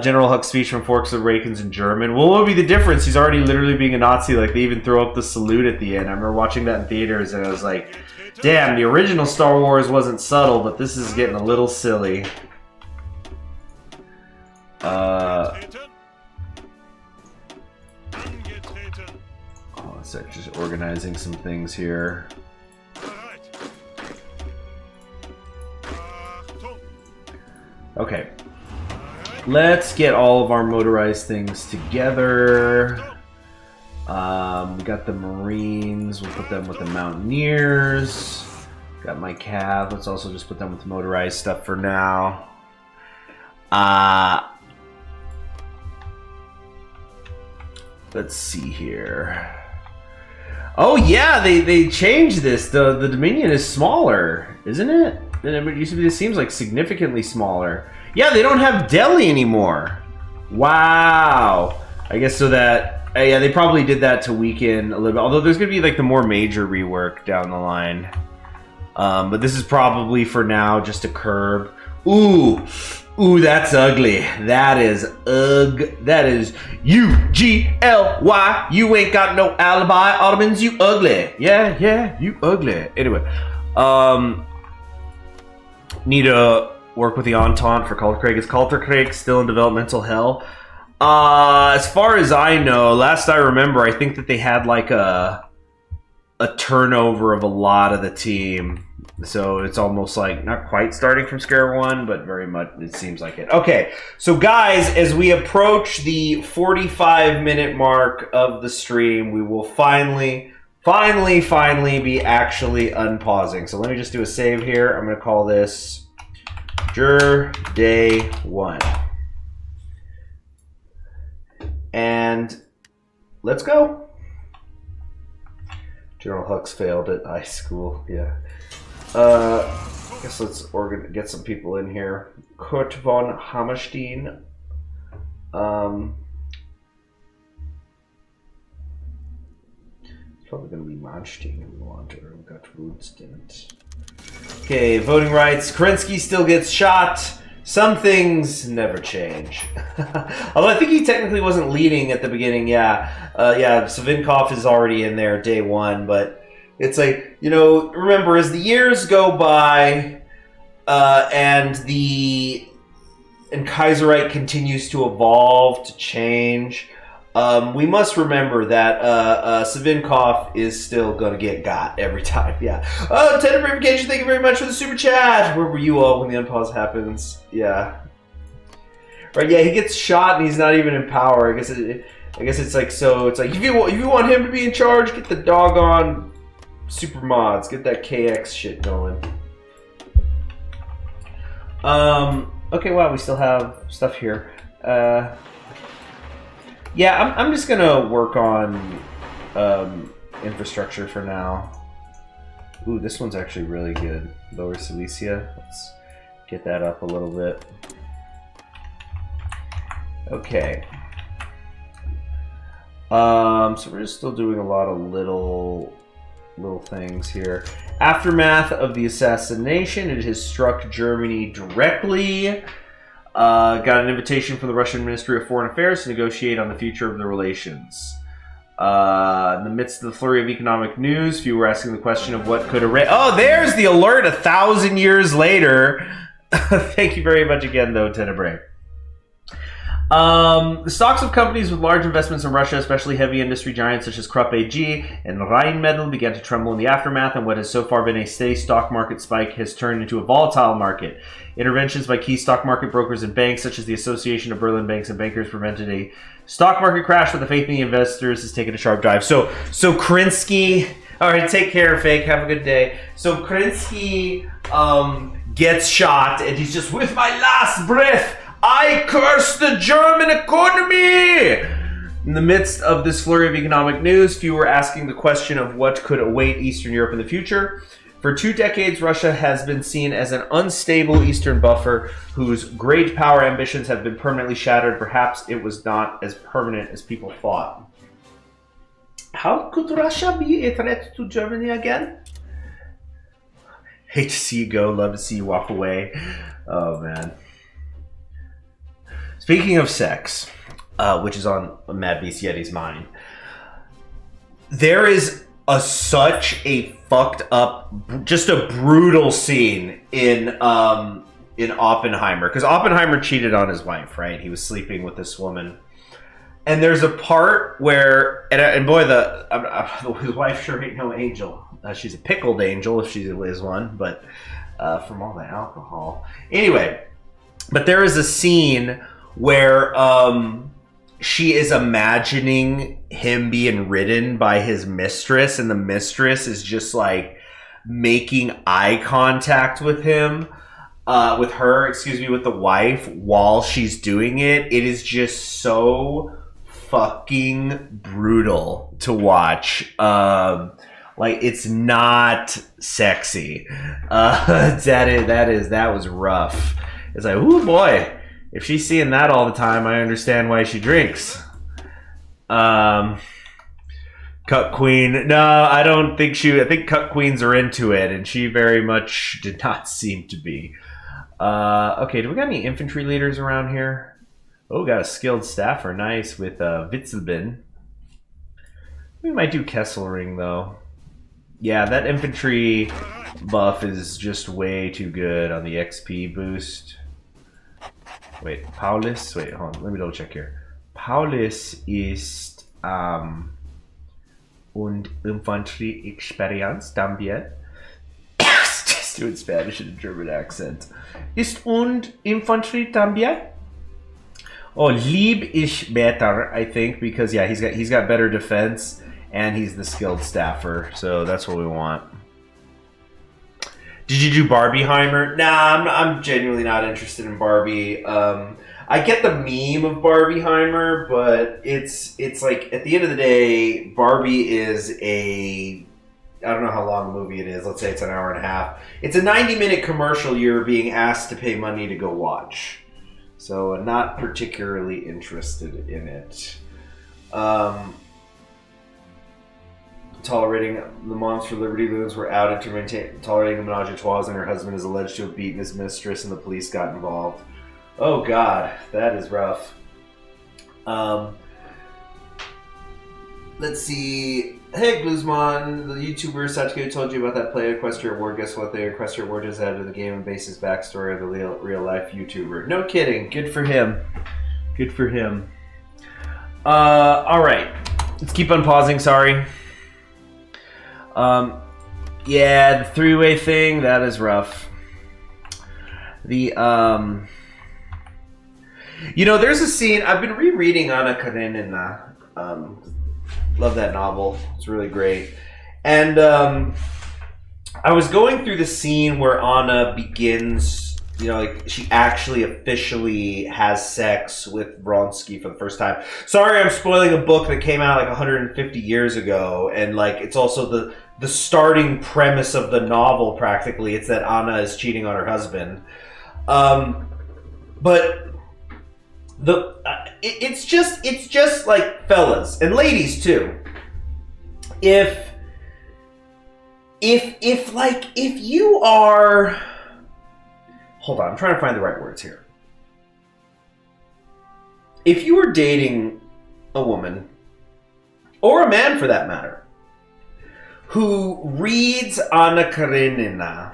General Huck's speech from Forks of Rakens in German. Well, what would be the difference? He's already literally being a Nazi. Like, they even throw up the salute at the end. I remember watching that in theaters, and I was like, damn, the original Star Wars wasn't subtle, but this is getting a little silly. Oh, let's start just organizing some things here. Okay. Let's get all of our motorized things together. We got the Marines. We'll put them with the Mountaineers. Got my Cav. Let's also just put them with motorized stuff for now. Let's see here. Oh yeah, they changed this. The Dominion is smaller, isn't it? It used to be. It seems like significantly smaller. Yeah, they don't have Delhi anymore. Wow. I guess so that... yeah, they probably did that to weaken a little bit. Although there's going to be like the more major rework down the line. But this is probably for now just a curb. Ooh, that's ugly. That is That is U-G-L-Y. You ain't got no alibi, Ottomans. You ugly. Yeah, you ugly. Anyway, need to work with the Entente for Kaiserriech. Is Kaiserriech still in developmental hell? As far as I know, last I remember, I think that they had like a turnover of a lot of the team. So it's almost like not quite starting from square one, but very much it seems like it. Okay, so guys, as we approach the 45-minute mark of the stream, we will finally finally be actually unpausing. So let me just do a save here. I'm going to call this Day 1. And let's go. General Hux failed at high school. Yeah. I guess let's get some people in here. Kurt von Hammerstein. It's probably going to be Manstein if we want, or we got Woodstint. Okay, voting rights. Kerensky still gets shot. Some things never change. Although I think he technically wasn't leading at the beginning. Yeah, Savinkov is already in there day 1, but it's like, you know, remember, as the years go by and Kaiserreich continues to evolve, to change, we must remember that Savinkov is still going to got every time. Yeah. Oh, Tender Verification, thank you very much for the super chat. Where were you all when the unpause happens? Yeah. Right, yeah, he gets shot and he's not even in power. I guess it's like, so it's like, if you want him to be in charge, get the doggone super mods. Get that KX shit going. Okay, wow, we still have stuff here. Yeah, I'm just gonna work on infrastructure for now. Ooh, this one's actually really good. Lower Silesia. Let's get that up a little bit. Okay. So we're just still doing a lot of little things here. Aftermath of the assassination. It has struck Germany directly. Got an invitation from the Russian Ministry of Foreign Affairs to negotiate on the future of the relations. In the midst of the flurry of economic news, few were asking the question of what could arrange. Oh, there's the alert 1,000 years later. Thank you very much again, though, Tenebrae. The stocks of companies with large investments in Russia, especially heavy industry giants such as Krupp AG and Rheinmetall, began to tremble in the aftermath, and what has so far been a steady stock market spike has turned into a volatile market. Interventions by key stock market brokers and banks, such as the Association of Berlin Banks and Bankers, prevented a stock market crash, but the faith in the investors has taken a sharp dive. So Kerensky, all right, take care, Fake. Have a good day. So Kerensky gets shot, and he's just, with my last breath, I curse the German economy! In the midst of this flurry of economic news, few were asking the question of what could await Eastern Europe in the future. For 2 decades, Russia has been seen as an unstable Eastern buffer whose great power ambitions have been permanently shattered. Perhaps it was not as permanent as people thought. How could Russia be a threat to Germany again? Hate to see you go, love to see you walk away. Oh, man. Speaking of sex, which is on Mad Beast Yeti's mind, there is such a fucked up, just a brutal scene in Oppenheimer, because Oppenheimer cheated on his wife, right? He was sleeping with this woman, and there's a part where, and boy, his wife sure ain't no angel. She's a pickled angel if she is one, but from all the alcohol. Anyway, but there is a scene where she is imagining him being ridden by his mistress, and the mistress is just like making eye contact with him, with the wife while she's doing it. It is just so fucking brutal to watch. Like, it's not sexy. That was rough. It's like, ooh boy. If she's seeing that all the time, I understand why she drinks. Cuck Queen. No, I don't think I think Cuck Queens are into it, and she very much did not seem to be. Okay, do we got any infantry leaders around here? Oh, got a skilled staffer. Nice, with Witzelbin. We might do Kesselring, though. Yeah, that infantry buff is just way too good on the XP boost. Wait, Paulus? Wait, hold on. Let me double check here. Paulus ist und Infanterie-Experience también. Just doing Spanish in a German accent. Ist und Infanterie también? Oh, lieb ich better, I think, because yeah, he's got better defense, and he's the skilled staffer, so that's what we want. Did you do Barbieheimer? Nah, I'm genuinely not interested in Barbie. I get the meme of Barbieheimer, but it's like, at the end of the day, Barbie is I don't know how long a movie it is. Let's say it's an hour and a half. It's a 90-minute commercial you're being asked to pay money to go watch. So not particularly interested in it. Tolerating the Moms for Liberty loons were outed to maintain tolerating the menage a trois, and her husband is alleged to have beaten his mistress, and the police got involved. Oh God, that is rough. Let's see. Hey, Guzman, the YouTuber Satsuki told you about that Play Equestria Award. Guess what? The Equestria Award is added to the game and bases backstory of the real life YouTuber. No kidding. Good for him. Good for him. All right. Let's keep unpausing. Sorry. Yeah, the three-way thing, that is rough. The, you know, there's a scene, I've been rereading Anna Karenina. Love that novel. It's really great. And, I was going through the scene where Anna begins, you know, like, she actually officially has sex with Vronsky for the first time. Sorry, I'm spoiling a book that came out like 150 years ago, and like, it's also the starting premise of the novel, practically. It's that Anna is cheating on her husband. But it's just like, fellas and ladies too. If you are, hold on, I'm trying to find the right words here. If you are dating a woman, or a man for that matter, who reads Anna Karenina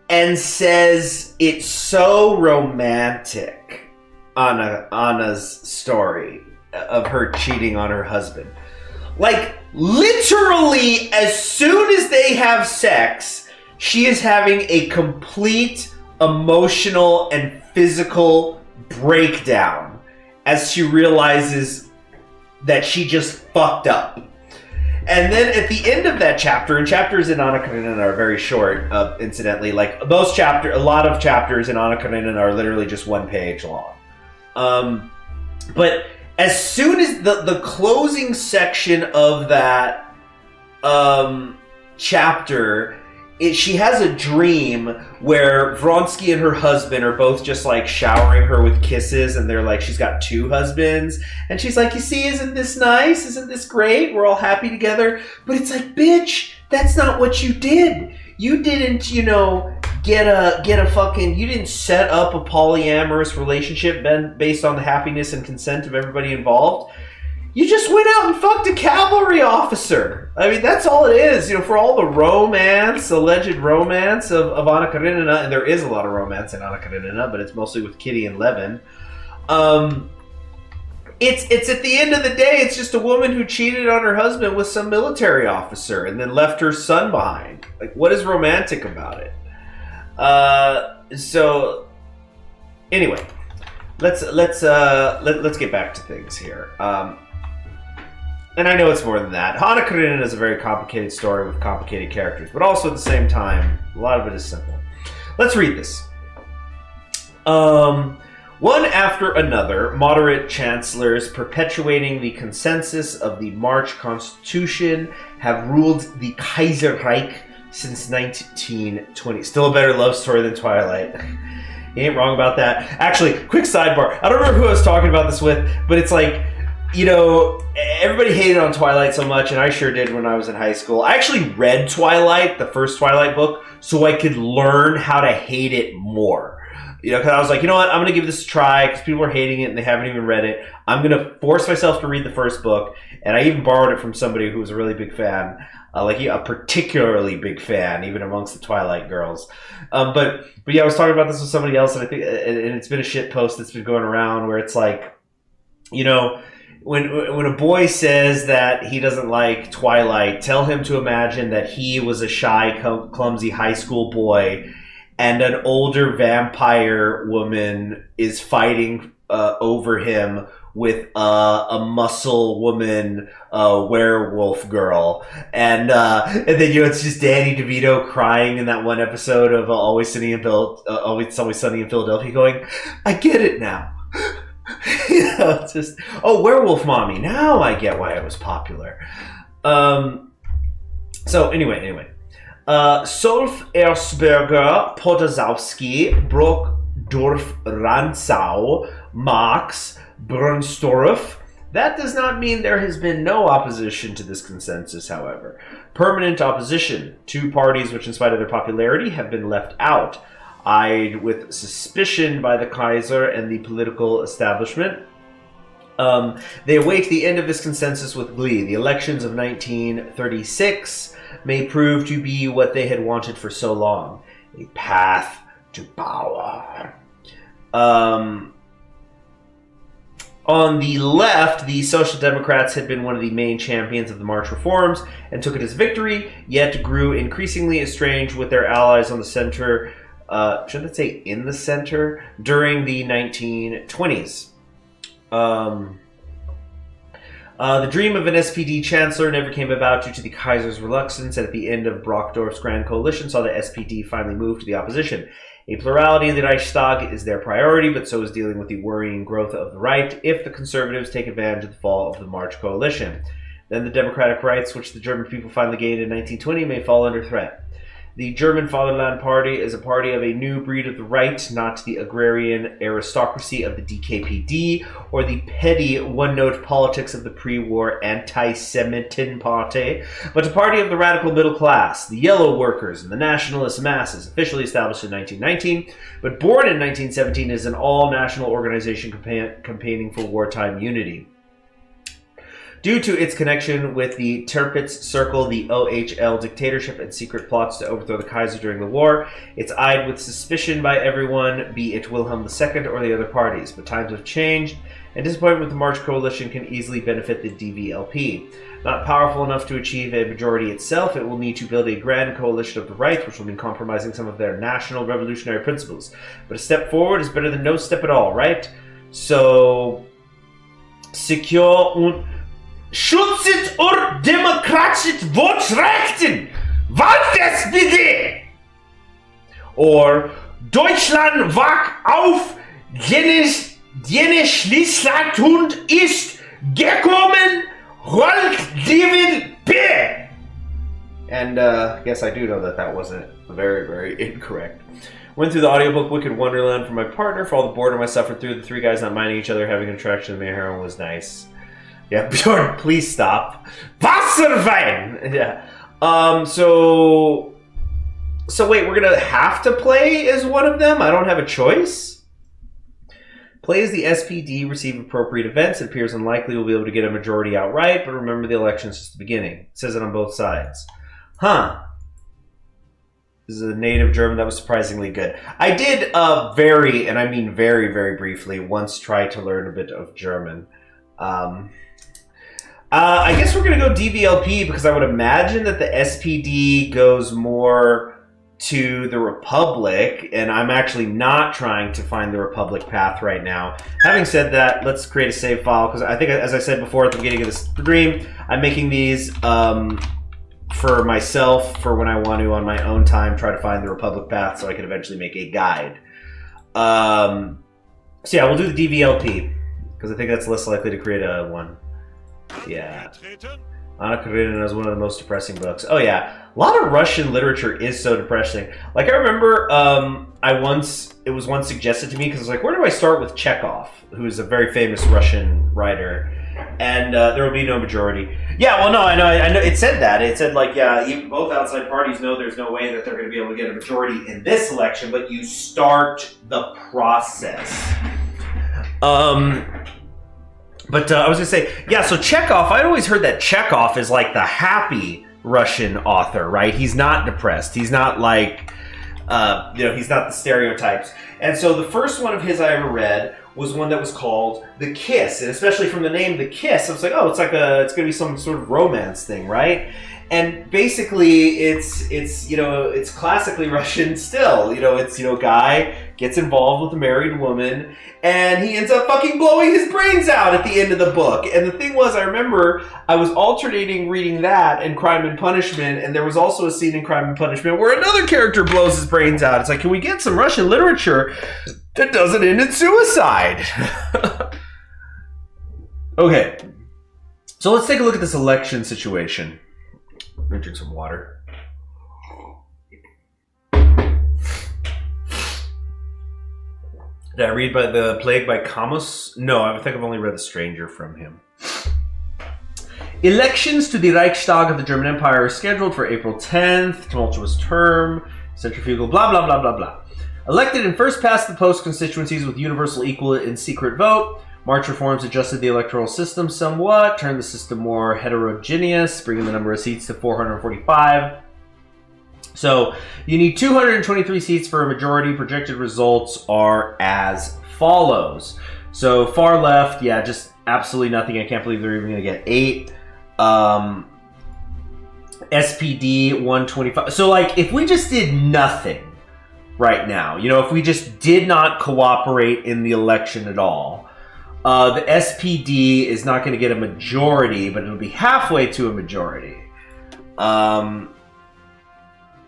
and says it's so romantic, Anna's story of her cheating on her husband. Like, literally, as soon as they have sex, she is having a complete emotional and physical breakdown as she realizes that she just fucked up. And then at the end of that chapter, and chapters in Anna Karenina are very short, incidentally. Like, a lot of chapters in Anna Karenina are literally just 1 page long. But as soon as the closing section of that chapter, she has a dream where Vronsky and her husband are both just like showering her with kisses, and they're like, she's got 2 husbands, and she's like, you see, isn't this nice? Isn't this great? We're all happy together. But it's like, bitch, that's not what you did. You didn't, you know, get a fucking, you didn't set up a polyamorous relationship based on the happiness and consent of everybody involved. You just went out and fucked a cavalry officer. I mean, that's all it is. You know, for all the romance, alleged romance of Anna Karenina, and there is a lot of romance in Anna Karenina, but it's mostly with Kitty and Levin. It's at the end of the day, it's just a woman who cheated on her husband with some military officer and then left her son behind. Like, what is romantic about it? So anyway, let's get back to things here. And I know it's more than that. Anna Karenina is a very complicated story with complicated characters, but also at the same time, a lot of it is simple. Let's read this. One after another, moderate chancellors perpetuating the consensus of the March Constitution have ruled the Kaiserreich since 1920. Still a better love story than Twilight. You ain't wrong about that. Actually, quick sidebar. I don't remember who I was talking about this with, but it's like, you know, everybody hated on Twilight so much, and I sure did when I was in high school. I actually read Twilight, the first Twilight book, so I could learn how to hate it more. You know, because I was like, you know what, I'm going to give this a try, because people are hating it and they haven't even read it. I'm going to force myself to read the first book, and I even borrowed it from somebody who was a really big fan, a particularly big fan, even amongst the Twilight girls. But yeah, I was talking about this with somebody else, and I think, and it's been a shit post that's been going around where it's like, you know, when a boy says that he doesn't like Twilight, tell him to imagine that he was a shy, clumsy high school boy, and an older vampire woman is fighting over him with a muscle woman, werewolf girl, and then it's just Danny DeVito crying in that one episode of Always Sunny in Philadelphia, going, "I get it now." It's just werewolf mommy. Now I get why it was popular. So anyway. Solf Erzberger, Podazowski, Brockdorf, Rantzau, Marx, Brunstorff. That does not mean there has been no opposition to this consensus, however. Permanent opposition. 2 parties which, in spite of their popularity, have been left out, eyed with suspicion by the Kaiser and the political establishment. They await the end of this consensus with glee. The elections of 1936 may prove to be what they had wanted for so long, a path to power. On the left, the Social Democrats had been one of the main champions of the March reforms and took it as victory, yet grew increasingly estranged with their allies on the center, shouldn't I say in the center, during the 1920s. The dream of an SPD chancellor never came about due to the Kaiser's reluctance, and at the end of Brockdorff's Grand Coalition saw the SPD finally move to the opposition. A plurality in the Reichstag is their priority, but so is dealing with the worrying growth of the right if the conservatives take advantage of the fall of the March coalition. Then the democratic rights, which the German people finally gained in 1920, may fall under threat. The German Fatherland Party is a party of a new breed of the right, not the agrarian aristocracy of the DKPD or the petty one-note politics of the pre-war anti-Semitin Party, but a party of the radical middle class, the yellow workers, and the nationalist masses, officially established in 1919, but born in 1917 as an all-national organization campaigning for wartime unity. Due to its connection with the Tirpitz Circle, the OHL dictatorship, and secret plots to overthrow the Kaiser during the war, it's eyed with suspicion by everyone, be it Wilhelm II or the other parties. But times have changed, and disappointment with the March coalition can easily benefit the DVLP. Not powerful enough to achieve a majority itself, it will need to build a grand coalition of the right, which will mean compromising some of their national revolutionary principles. But a step forward is better than no step at all, right? So, secure und Schutzet ur demokratisches Votsrechten! Waldes bitte! Or Deutschland wach auf, jene Schließlandhund ist gekommen, Rolt David B! And yes, I do know that wasn't very, very incorrect. Went through the audiobook Wicked Wonderland for my partner. For all the boredom I suffered through, the 3 guys not minding each other, having an attraction to the heroine was nice. Yeah, Bjorn, please stop. Wasserwein! Yeah. So wait, we're gonna have to play as one of them? I don't have a choice? Play as the SPD, receive appropriate events. It appears unlikely we'll be able to get a majority outright, but remember the election's just the beginning. It says it on both sides. Huh. This is a native German that was surprisingly good. I did very, and I mean very, very briefly, once try to learn a bit of German. I guess we're going to go DVLP because I would imagine that the SPD goes more to the Republic, and I'm actually not trying to find the Republic path right now. Having said that, let's create a save file because I think, as I said before at the beginning of this stream, I'm making these for myself for when I want to, on my own time, try to find the Republic path so I can eventually make a guide. So yeah, we'll do the DVLP because I think that's less likely to create a one. Yeah. Anna Karenina is one of the most depressing books. Oh yeah, a lot of Russian literature is so depressing. Like I remember, it was once suggested to me because I was like, where do I start with Chekhov, who is a very famous Russian writer, and there will be no majority. Yeah, well, no, I know. It said that. It said like, yeah, even both outside parties know there's no way that they're going to be able to get a majority in this election, but you start the process. But I was going to say, yeah, so Chekhov, I'd always heard that Chekhov is like the happy Russian author, right? He's not depressed. He's not like, he's not the stereotypes. And so the first one of his I ever read was one that was called The Kiss. And especially from the name The Kiss, I was like, oh, it's going to be some sort of romance thing, right? And basically, it's you know, it's classically Russian still. You know, it's, you know, guy gets involved with a married woman, and he ends up fucking blowing his brains out at the end of the book. And the thing was, I remember I was alternating reading that and Crime and Punishment, and there was also a scene in Crime and Punishment where another character blows his brains out. It's like, can we get some Russian literature that doesn't end in suicide? Okay, so let's take a look at this election situation. Let me drink some water. Did I read by The Plague by Camus? No, I think I've only read The Stranger from him. Elections to the Reichstag of the German Empire are scheduled for April 10th. Tumultuous term. Centrifugal blah blah blah blah blah. Elected and first past the post constituencies with universal equal and secret vote. March reforms adjusted the electoral system somewhat, turned the system more heterogeneous, bringing the number of seats to 445. So you need 223 seats for a majority. Projected results are as follows. So far left, yeah, just absolutely nothing. I can't believe they're even going to get 8. SPD 125. So like, if we just did nothing right now, you know, if we just did not cooperate in the election at all, the SPD is not going to get a majority, but it'll be halfway to a majority.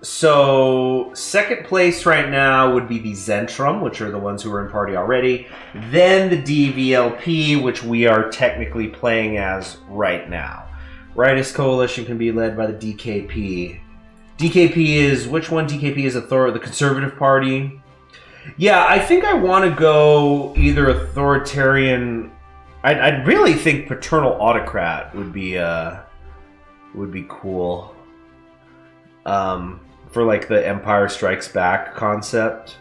So second place right now would be the Zentrum, which are the ones who are in party already. Then the DVLP, which we are technically playing as right now. Rightist coalition can be led by the DKP. DKP is, which one? DKP is the Conservative Party. Yeah, I think I want to go either authoritarian. I'd really think paternal autocrat would be cool. For like the Empire Strikes Back concept.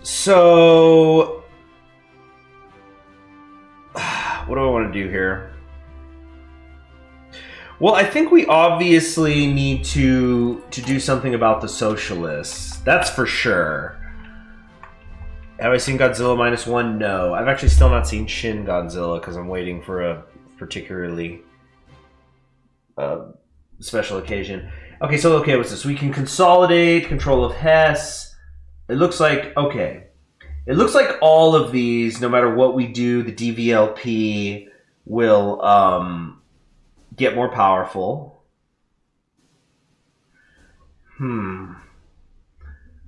So, what do I want to do here? Well, I think we obviously need to do something about the socialists. That's for sure. Have I seen Godzilla -1? No. I've actually still not seen Shin Godzilla because I'm waiting for a particularly special occasion. Okay, so okay, what's this? We can consolidate control of Hess. It looks like, okay. It looks like all of these, no matter what we do, the DVLP will get more powerful.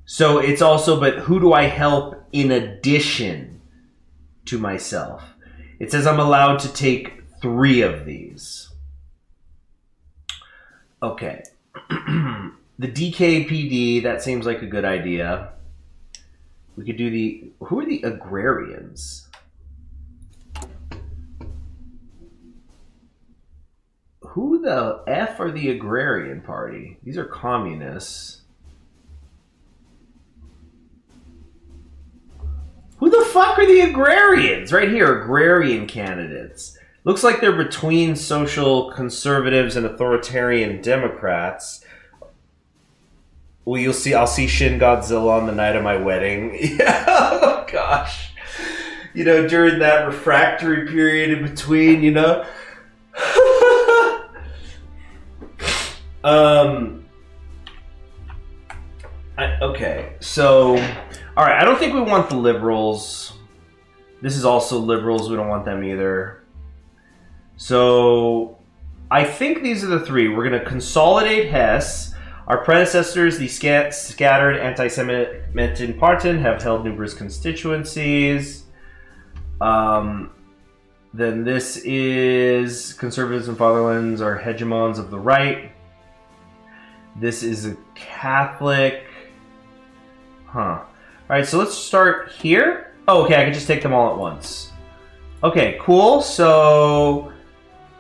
So it's also, but who do I help in addition to myself? It says I'm allowed to take 3 of these. Okay. The DKPD, that seems like a good idea. We could do the, who are the agrarians? Who the F are the Agrarian Party? These are communists. Who the fuck are the agrarians? Right here, agrarian candidates. Looks like they're between social conservatives and authoritarian Democrats. Well, you'll see. I'll see Shin Godzilla on the night of my wedding. Yeah, oh gosh. You know, during that refractory period in between, you know. Okay, so, all right. I don't think we want the liberals. This is also liberals. We don't want them either. So, I think these are the 3. We're going to consolidate Hess. Our predecessors, the scattered anti-Semitic Parten, have held numerous constituencies. Then this is conservatives and fatherlands are hegemons of the right. This is a Catholic. Huh. Alright, so let's start here. Oh, okay, I can just take them all at once. Okay, cool. So,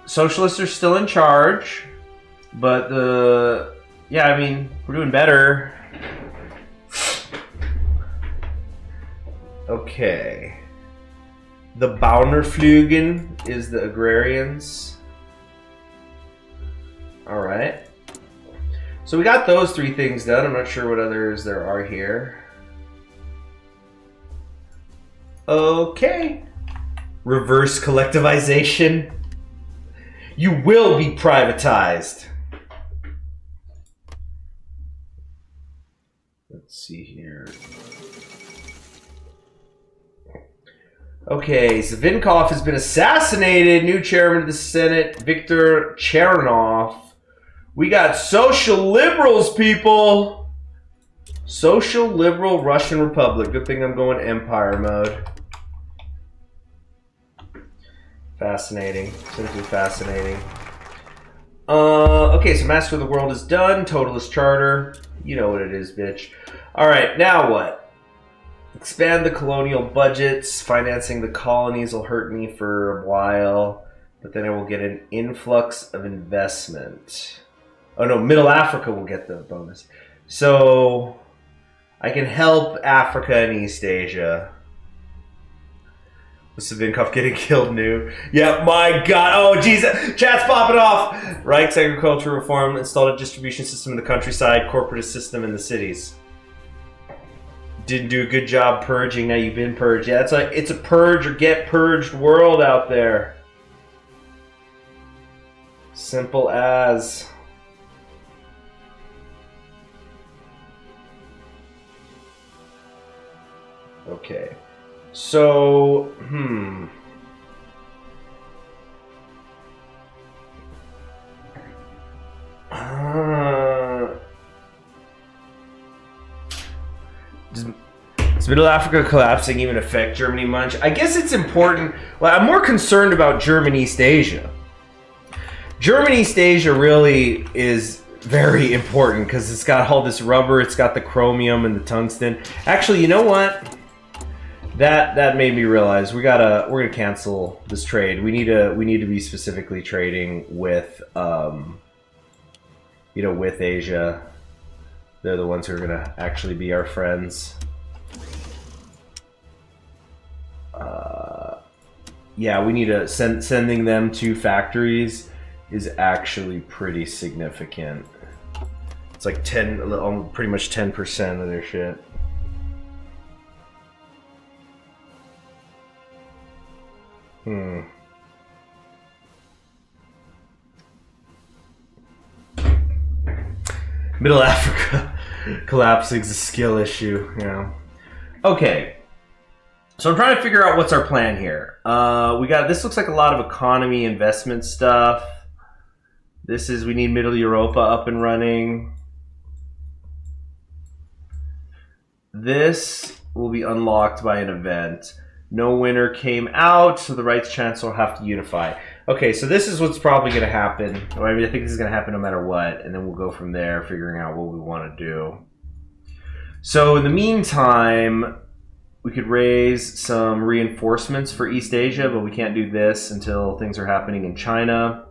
socialists are still in charge. But yeah, I mean, we're doing better. Okay. The Bauernflügen is the agrarians. Alright. So we got those 3 things done. I'm not sure what others there are here. Okay. Reverse collectivization. You will be privatized. Let's see here. Okay, Savinkov has been assassinated. New chairman of the Senate, Viktor Chernov. We got social liberals, people. Social liberal Russian Republic. Good thing I'm going empire mode. Fascinating. Simply fascinating. Okay, so Master of the World is done. Totalist Charter. You know what it is, bitch. Alright, now what? Expand the colonial budgets. Financing the colonies will hurt me for a while. But then I will get an influx of investment. Oh no, Middle Africa will get the bonus. So I can help Africa and East Asia. Was Savinkov getting killed new? Yeah, my god. Oh, Jesus. Chat's popping off. Reich's agriculture reform installed a distribution system in the countryside, corporate system in the cities. Didn't do a good job purging. Now you've been purged. Yeah, it's a purge or get purged world out there. Simple as. Okay. So, Does Middle Africa collapsing even affect Germany much? I guess it's important. Well, I'm more concerned about Germany East Asia. Germany East Asia really is very important because it's got all this rubber, it's got the chromium and the tungsten. Actually, you know what? That made me realize we're gonna cancel this trade. We need to be specifically trading with with Asia. They're the ones who are gonna actually be our friends. Yeah, we need to sending them to factories is actually pretty significant. It's like pretty much 10% of their shit. Middle Africa collapsing is a skill issue, you know. Okay. So I'm trying to figure out what's our plan here. This looks like a lot of economy investment stuff. We need Middle Europa up and running. This will be unlocked by an event. No winner came out, so the Rights Chancellor will have to unify. Okay, so this is what's probably going to happen. I think this is going to happen no matter what, and then we'll go from there, figuring out what we want to do. So in the meantime, we could raise some reinforcements for East Asia, but we can't do this until things are happening in China.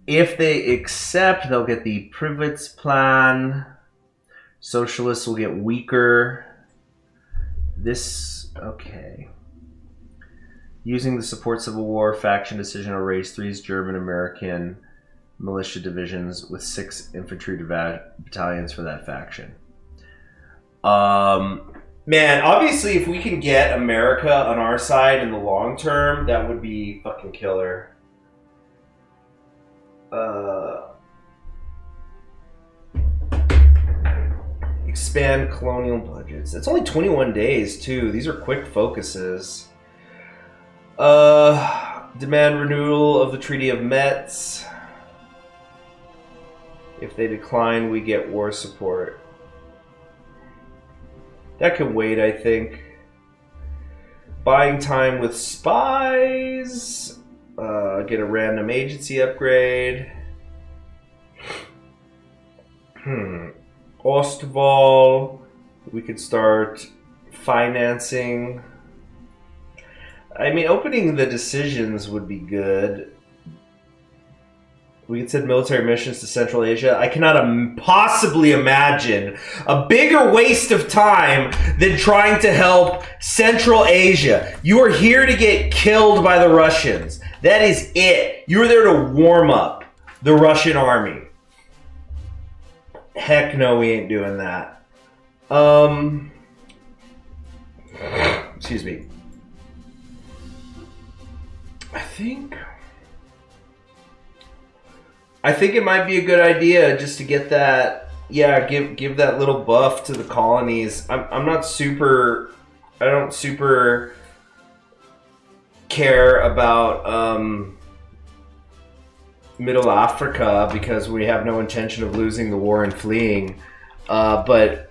If they accept, they'll get the Privets plan. Socialists will get weaker. Okay. Using the support civil war faction decision will raise 3 German-American militia divisions with 6 infantry battalions for that faction. Man, obviously if we can get America on our side in the long term, that would be fucking killer. Expand colonial budgets. It's only 21 days too. These are quick focuses. Demand renewal of the Treaty of Metz. If they decline, we get war support. That can wait, I think. Buying time with spies. Get a random agency upgrade. Ostval. We could start financing. I mean, opening the decisions would be good. We could send military missions to Central Asia. I cannot possibly imagine a bigger waste of time than trying to help Central Asia. You are here to get killed by the Russians. That is it. You are there to warm up the Russian army. Heck no, we ain't doing that. Excuse me. I think it might be a good idea just to get that. Yeah, give that little buff to the colonies. I don't super care about Middle Africa because we have no intention of losing the war and fleeing. But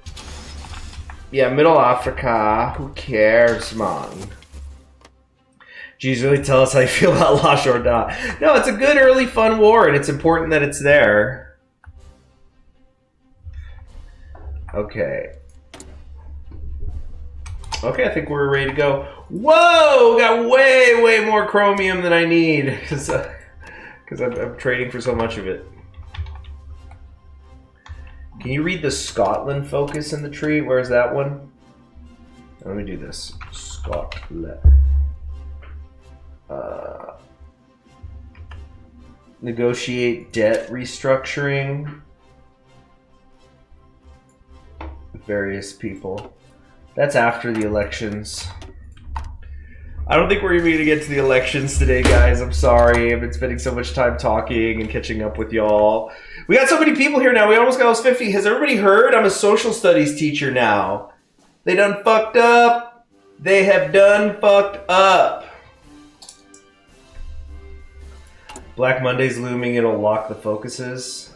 yeah, Middle Africa, who cares, man? Geez, really tell us how you feel about La Jourda. No, it's a good early fun war, and it's important that it's there. Okay. Okay, I think we're ready to go. Whoa! Got way more chromium than I need because I'm trading for so much of it. Can you read the Scotland focus in the tree? Where's that one? Let me do this. Scotland. Negotiate debt restructuring with various people. That's after the elections. I don't think we're even going to get to the elections today, guys. I'm sorry. I've been spending so much time talking and catching up with y'all. We got so many people here now. We almost got almost 50. Has everybody heard? I'm a social studies teacher now. They done fucked up. They have done fucked up. Black Monday's looming. It'll lock the focuses.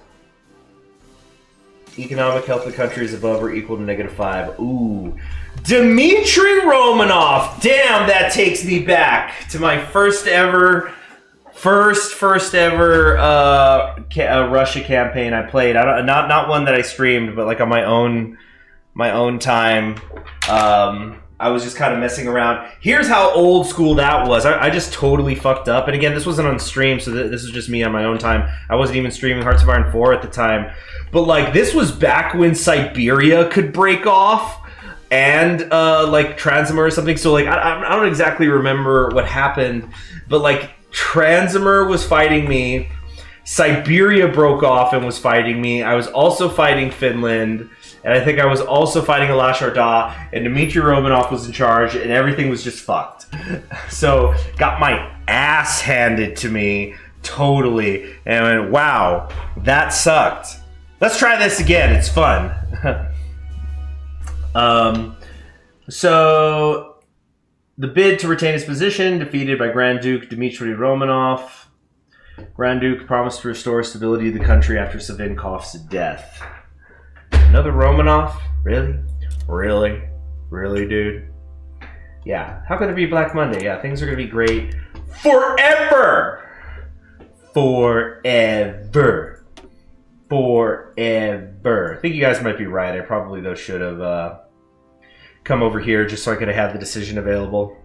Economic health of the country is above or equal to -5. Ooh. Dmitry Romanov. Damn, that takes me back to my first ever Russia campaign I played. Not one that I streamed, but like on my own time. I was just kind of messing around. Here's how old school that was. I just totally fucked up. And again, this wasn't on stream, so this is just me on my own time. I wasn't even streaming Hearts of Iron 4 at the time. But like, this was back when Siberia could break off and like Transimir or something. So like, I don't exactly remember what happened, but like Transimir was fighting me. Siberia broke off and was fighting me. I was also fighting Finland. And I think I was also fighting a La Jourda, and Dmitry Romanov was in charge, and everything was just fucked. So, got my ass handed to me, totally. And I went, wow, that sucked. Let's try this again, it's fun. So, the bid to retain his position, defeated by Grand Duke Dmitry Romanov. Grand Duke promised to restore stability to the country after Savinkov's death. Another Romanov? Really? Really, dude? Yeah. How could it be Black Monday? Yeah, things are going to be great forever! Forever. I think you guys might be right. I probably, though, should have come over here just so I could have had the decision available.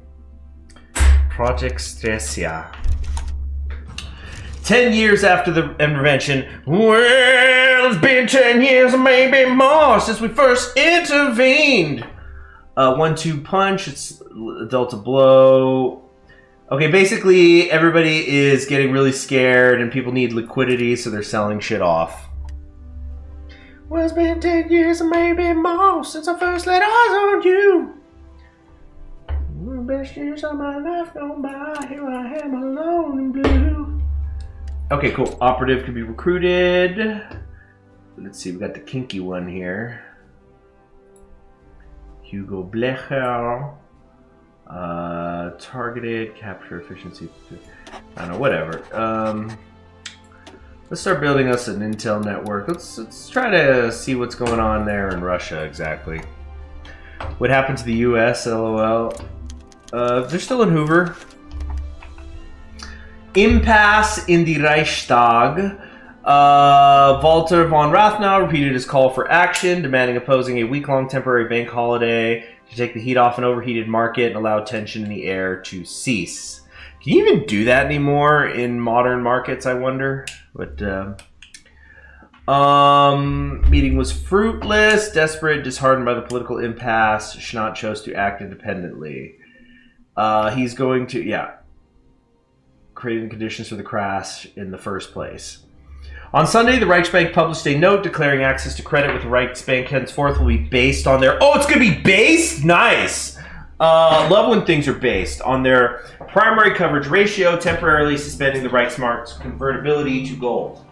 Project Stresia. 10 years after the intervention. Well, it's been 10 years or maybe more since we first intervened. 1-2 punch. It's Delta blow. Okay, basically everybody is getting really scared and people need liquidity, so they're selling shit off. Well, it's been 10 years or maybe more since I first laid eyes on you. The best years of my life gone by. Here I am alone and blue. Okay, cool. Operative can be recruited. Let's see, we got the kinky one here. Hugo Blecher. Targeted, capture efficiency. I don't know, whatever. Let's start building us an intel network. Let's try to see what's going on there in Russia exactly. What happened to the US, LOL? They're still in Hoover. Impasse in the Reichstag. Walter von Rathenau repeated his call for action, demanding opposing a week-long temporary bank holiday to take the heat off an overheated market and allow tension in the air to cease. Can you even do that anymore in modern markets, I wonder? But meeting was fruitless. Desperate, disheartened by the political impasse, Schnott chose to act independently. He's going to, creating conditions for the crash in the first place. On Sunday, the Reichsbank published a note declaring access to credit with the Reichsbank henceforth will be based on their... Oh, it's going to be based? Nice! love when things are based on their primary coverage ratio, temporarily suspending the Reichsmark's convertibility to gold.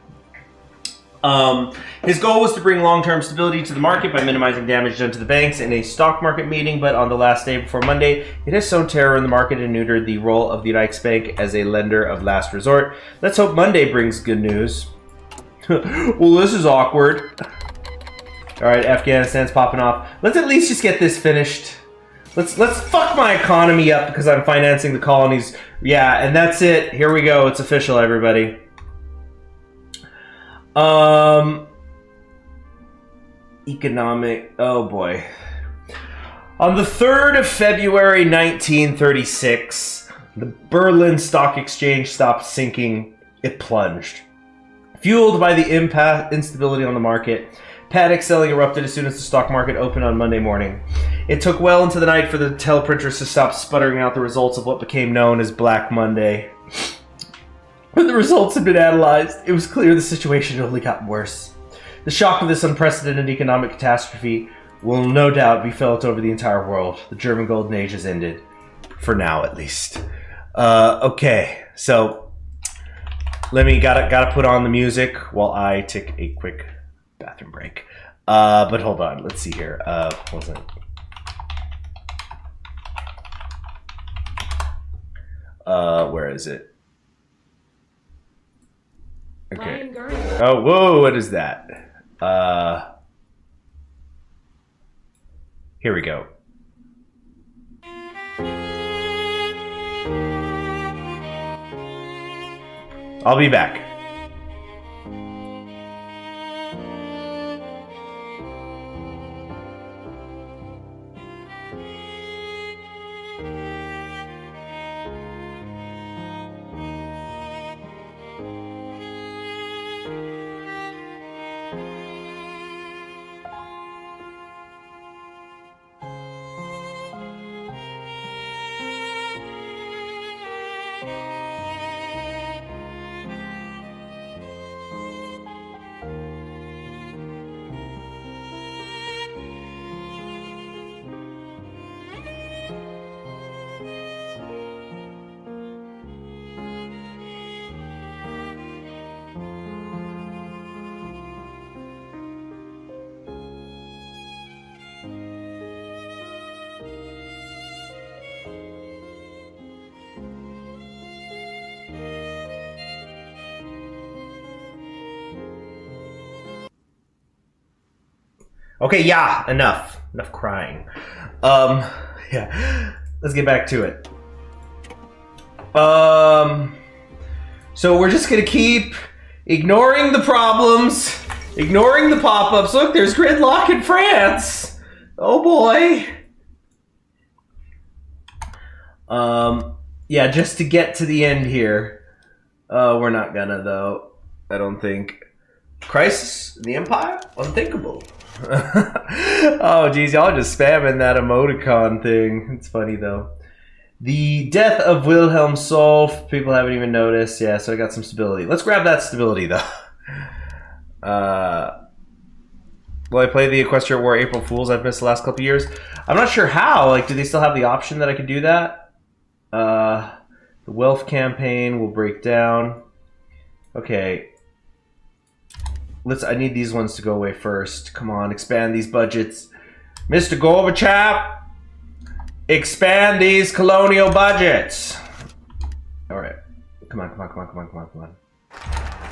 His goal was to bring long-term stability to the market by minimizing damage done to the banks in a stock market meeting, but on the last day before Monday, it has sown terror in the market and neutered the role of the Reichsbank as a lender of last resort. Let's hope Monday brings good news. Well, this is awkward. All right, Afghanistan's popping off. Let's at least just get this finished. Let's fuck my economy up because I'm financing the colonies. Yeah, and that's it. Here we go. It's official, everybody. Economic. Oh boy. On the 3rd of February 1936, the Berlin Stock Exchange stopped sinking. It plunged. Fueled by the instability on the market, panic selling erupted as soon as the stock market opened on Monday morning. It took well into the night for the teleprinters to stop sputtering out the results of what became known as Black Monday. When the results had been analyzed, it was clear the situation had only gotten worse. The shock of this unprecedented economic catastrophe will no doubt be felt over the entire world. The German Golden Age has ended. For now, at least. Okay, so gotta put on the music while I take a quick bathroom break. But hold on, let's see here. Where is it? Okay. Oh, whoa, what is that? Here we go. I'll be back. Okay, yeah, enough crying. Yeah, let's get back to it. So we're just gonna keep ignoring the problems, ignoring the pop-ups. Look, there's gridlock in France. Oh boy. Yeah, just to get to the end here. We're not gonna though. I don't think. Crisis in the Empire? Unthinkable. Oh geez, y'all are just spamming that emoticon thing. It's funny though. The death of Wilhelm Solf. People haven't even noticed. Yeah, so I got some stability. Let's grab that stability though. Will I play the Equestria War April Fools I've missed the last couple years? I'm not sure how. Like, do they still have the option that I could do that? The wealth campaign will break down. Okay. I need these ones to go away first. Come on, expand these budgets. Mr. Gorbachev, expand these colonial budgets. All right. Come on.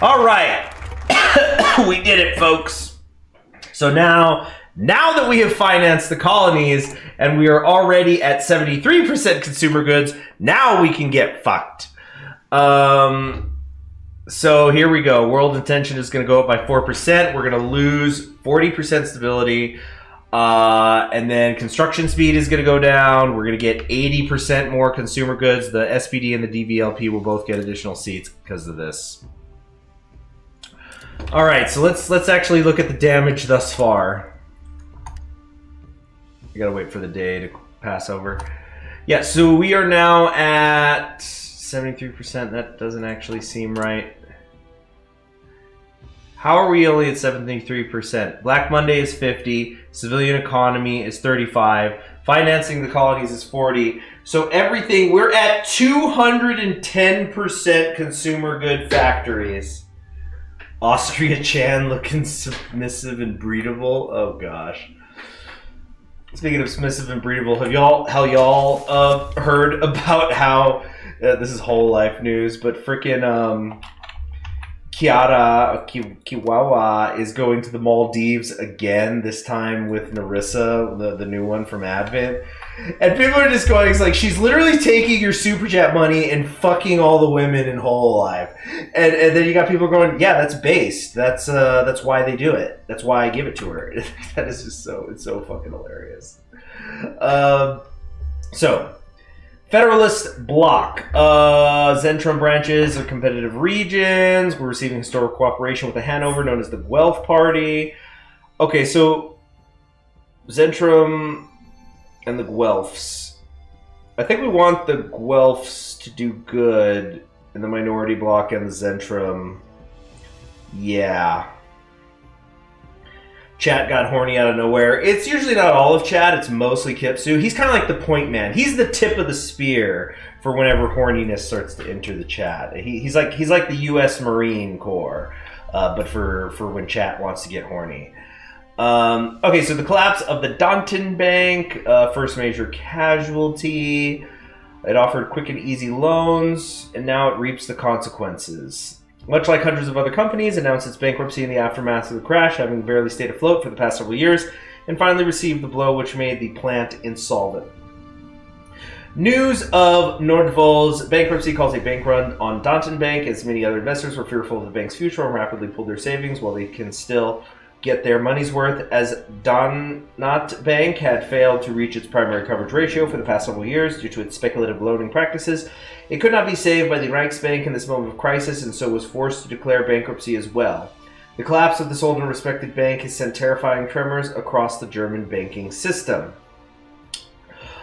All right. We did it, folks. So now that we have financed the colonies and we are already at 73% consumer goods, now we can get fucked. So here we go. World intention is going to go up by 4%. We're going to lose 40% stability. And then construction speed is going to go down. We're going to get 80% more consumer goods. The SPD and the DVLP will both get additional seats because of this. All right, so let's actually look at the damage thus far. You got to wait for the day to pass over. Yeah, so we are now at 73%. That doesn't actually seem right. How are we only at 73%? Black Monday is 50. Civilian economy is 35. Financing the colonies is 40. So everything, we're at 210% consumer good factories. Austria Chan looking submissive and breedable. Oh gosh. Speaking of submissive and breedable, have y'all heard about how this is whole life news, but freaking Kiwawa is going to the Maldives again, this time with Narissa, the new one from Advent. And people are just going, it's like, she's literally taking your super chat money and fucking all the women in Whole Life. And then you got people going, yeah, that's based. That's why they do it. That's why I give it to her. That is just it's so fucking hilarious. So, Federalist Bloc. Zentrum branches of competitive regions. We're receiving historical cooperation with the Hanover, known as the Guelph Party. Okay, so Zentrum and the Guelphs. I think we want the Guelphs to do good in the Minority Bloc and the Zentrum. Yeah. Chat got horny out of nowhere. It's usually not all of Chat. It's mostly Kipsu. He's kind of like the point man. He's the tip of the spear for whenever horniness starts to enter the chat. He's like the U.S. Marine Corps, but for when Chat wants to get horny. Okay, so the collapse of the Danton Bank, first major casualty. It offered quick and easy loans, and now it reaps the consequences. Much like hundreds of other companies, announced its bankruptcy in the aftermath of the crash, having barely stayed afloat for the past several years, and finally received the blow which made the plant insolvent. News of Nordvold's bankruptcy caused a bank run on Danton Bank, as many other investors were fearful of the bank's future and rapidly pulled their savings while they can still get their money's worth, as Donat Bank had failed to reach its primary coverage ratio for the past several years due to its speculative loaning practices. It could not be saved by the Reichsbank in this moment of crisis, and so was forced to declare bankruptcy as well. The collapse of this old and respected bank has sent terrifying tremors across the German banking system.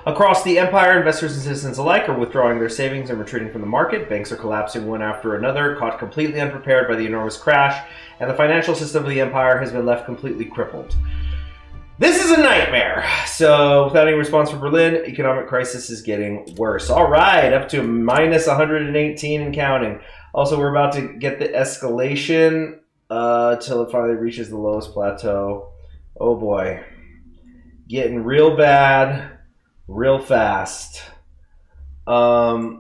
Across the empire, investors and citizens alike are withdrawing their savings and retreating from the market. Banks are collapsing one after another, caught completely unprepared by the enormous crash, and the financial system of the empire has been left completely crippled. This is a nightmare. So, without any response from Berlin, economic crisis is getting worse. All right, up to minus 118 and counting. Also, we're about to get the escalation till it finally reaches the lowest plateau. Oh boy. Getting real bad. Real fast. Okay.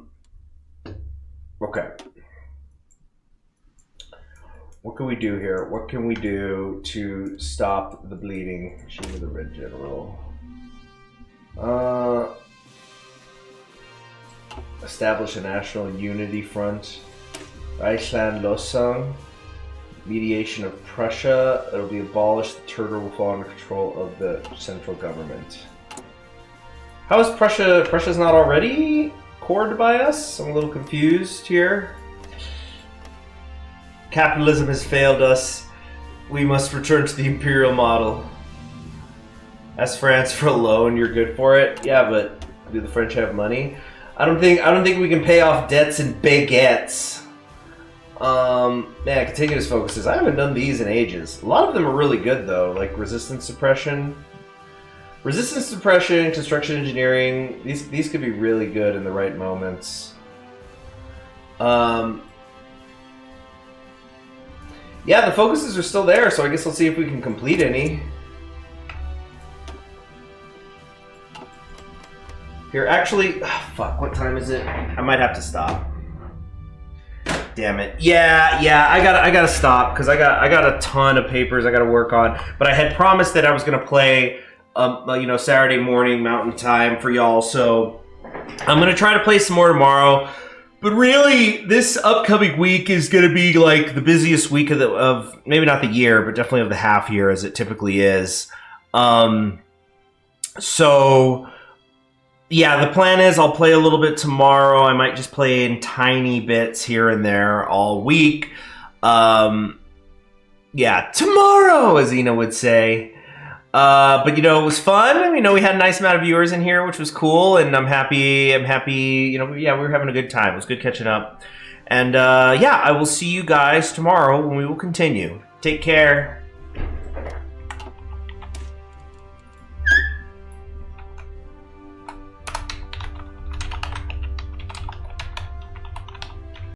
What can we do here? What can we do to stop the bleeding? Shiva the Red General. Establish a national unity front. Reichsland Losung. Mediation of Prussia. It'll be abolished. The Turtle will fall under control of the central government. How is Prussia? Prussia's not already cored by us? I'm a little confused here. Capitalism has failed us. We must return to the imperial model. Ask France for a loan. You're good for it. Yeah, but do the French have money? I don't think we can pay off debts in baguettes. Man, continuous focuses. I haven't done these in ages. A lot of them are really good though, like resistance suppression. Resistance suppression, construction engineering, these could be really good in the right moments. Yeah, the focuses are still there, so I guess we'll see if we can complete any. Here, actually, fuck, what time is it? I might have to stop. Damn it. Yeah, I gotta stop, because I got a ton of papers I gotta work on, but I had promised that I was gonna play Saturday morning Mountain Time for y'all, so I'm gonna try to play some more tomorrow. But really, this upcoming week is gonna be like the busiest week of maybe not the year, but definitely of the half year, as it typically is. So yeah, the plan is I'll play a little bit tomorrow. I might just play in tiny bits here and there all week. Yeah, tomorrow, as Ina would say. But it was fun. We had a nice amount of viewers in here, which was cool, and I'm happy. We were having a good time. It was good catching up. And I will see you guys tomorrow when we will continue. Take care.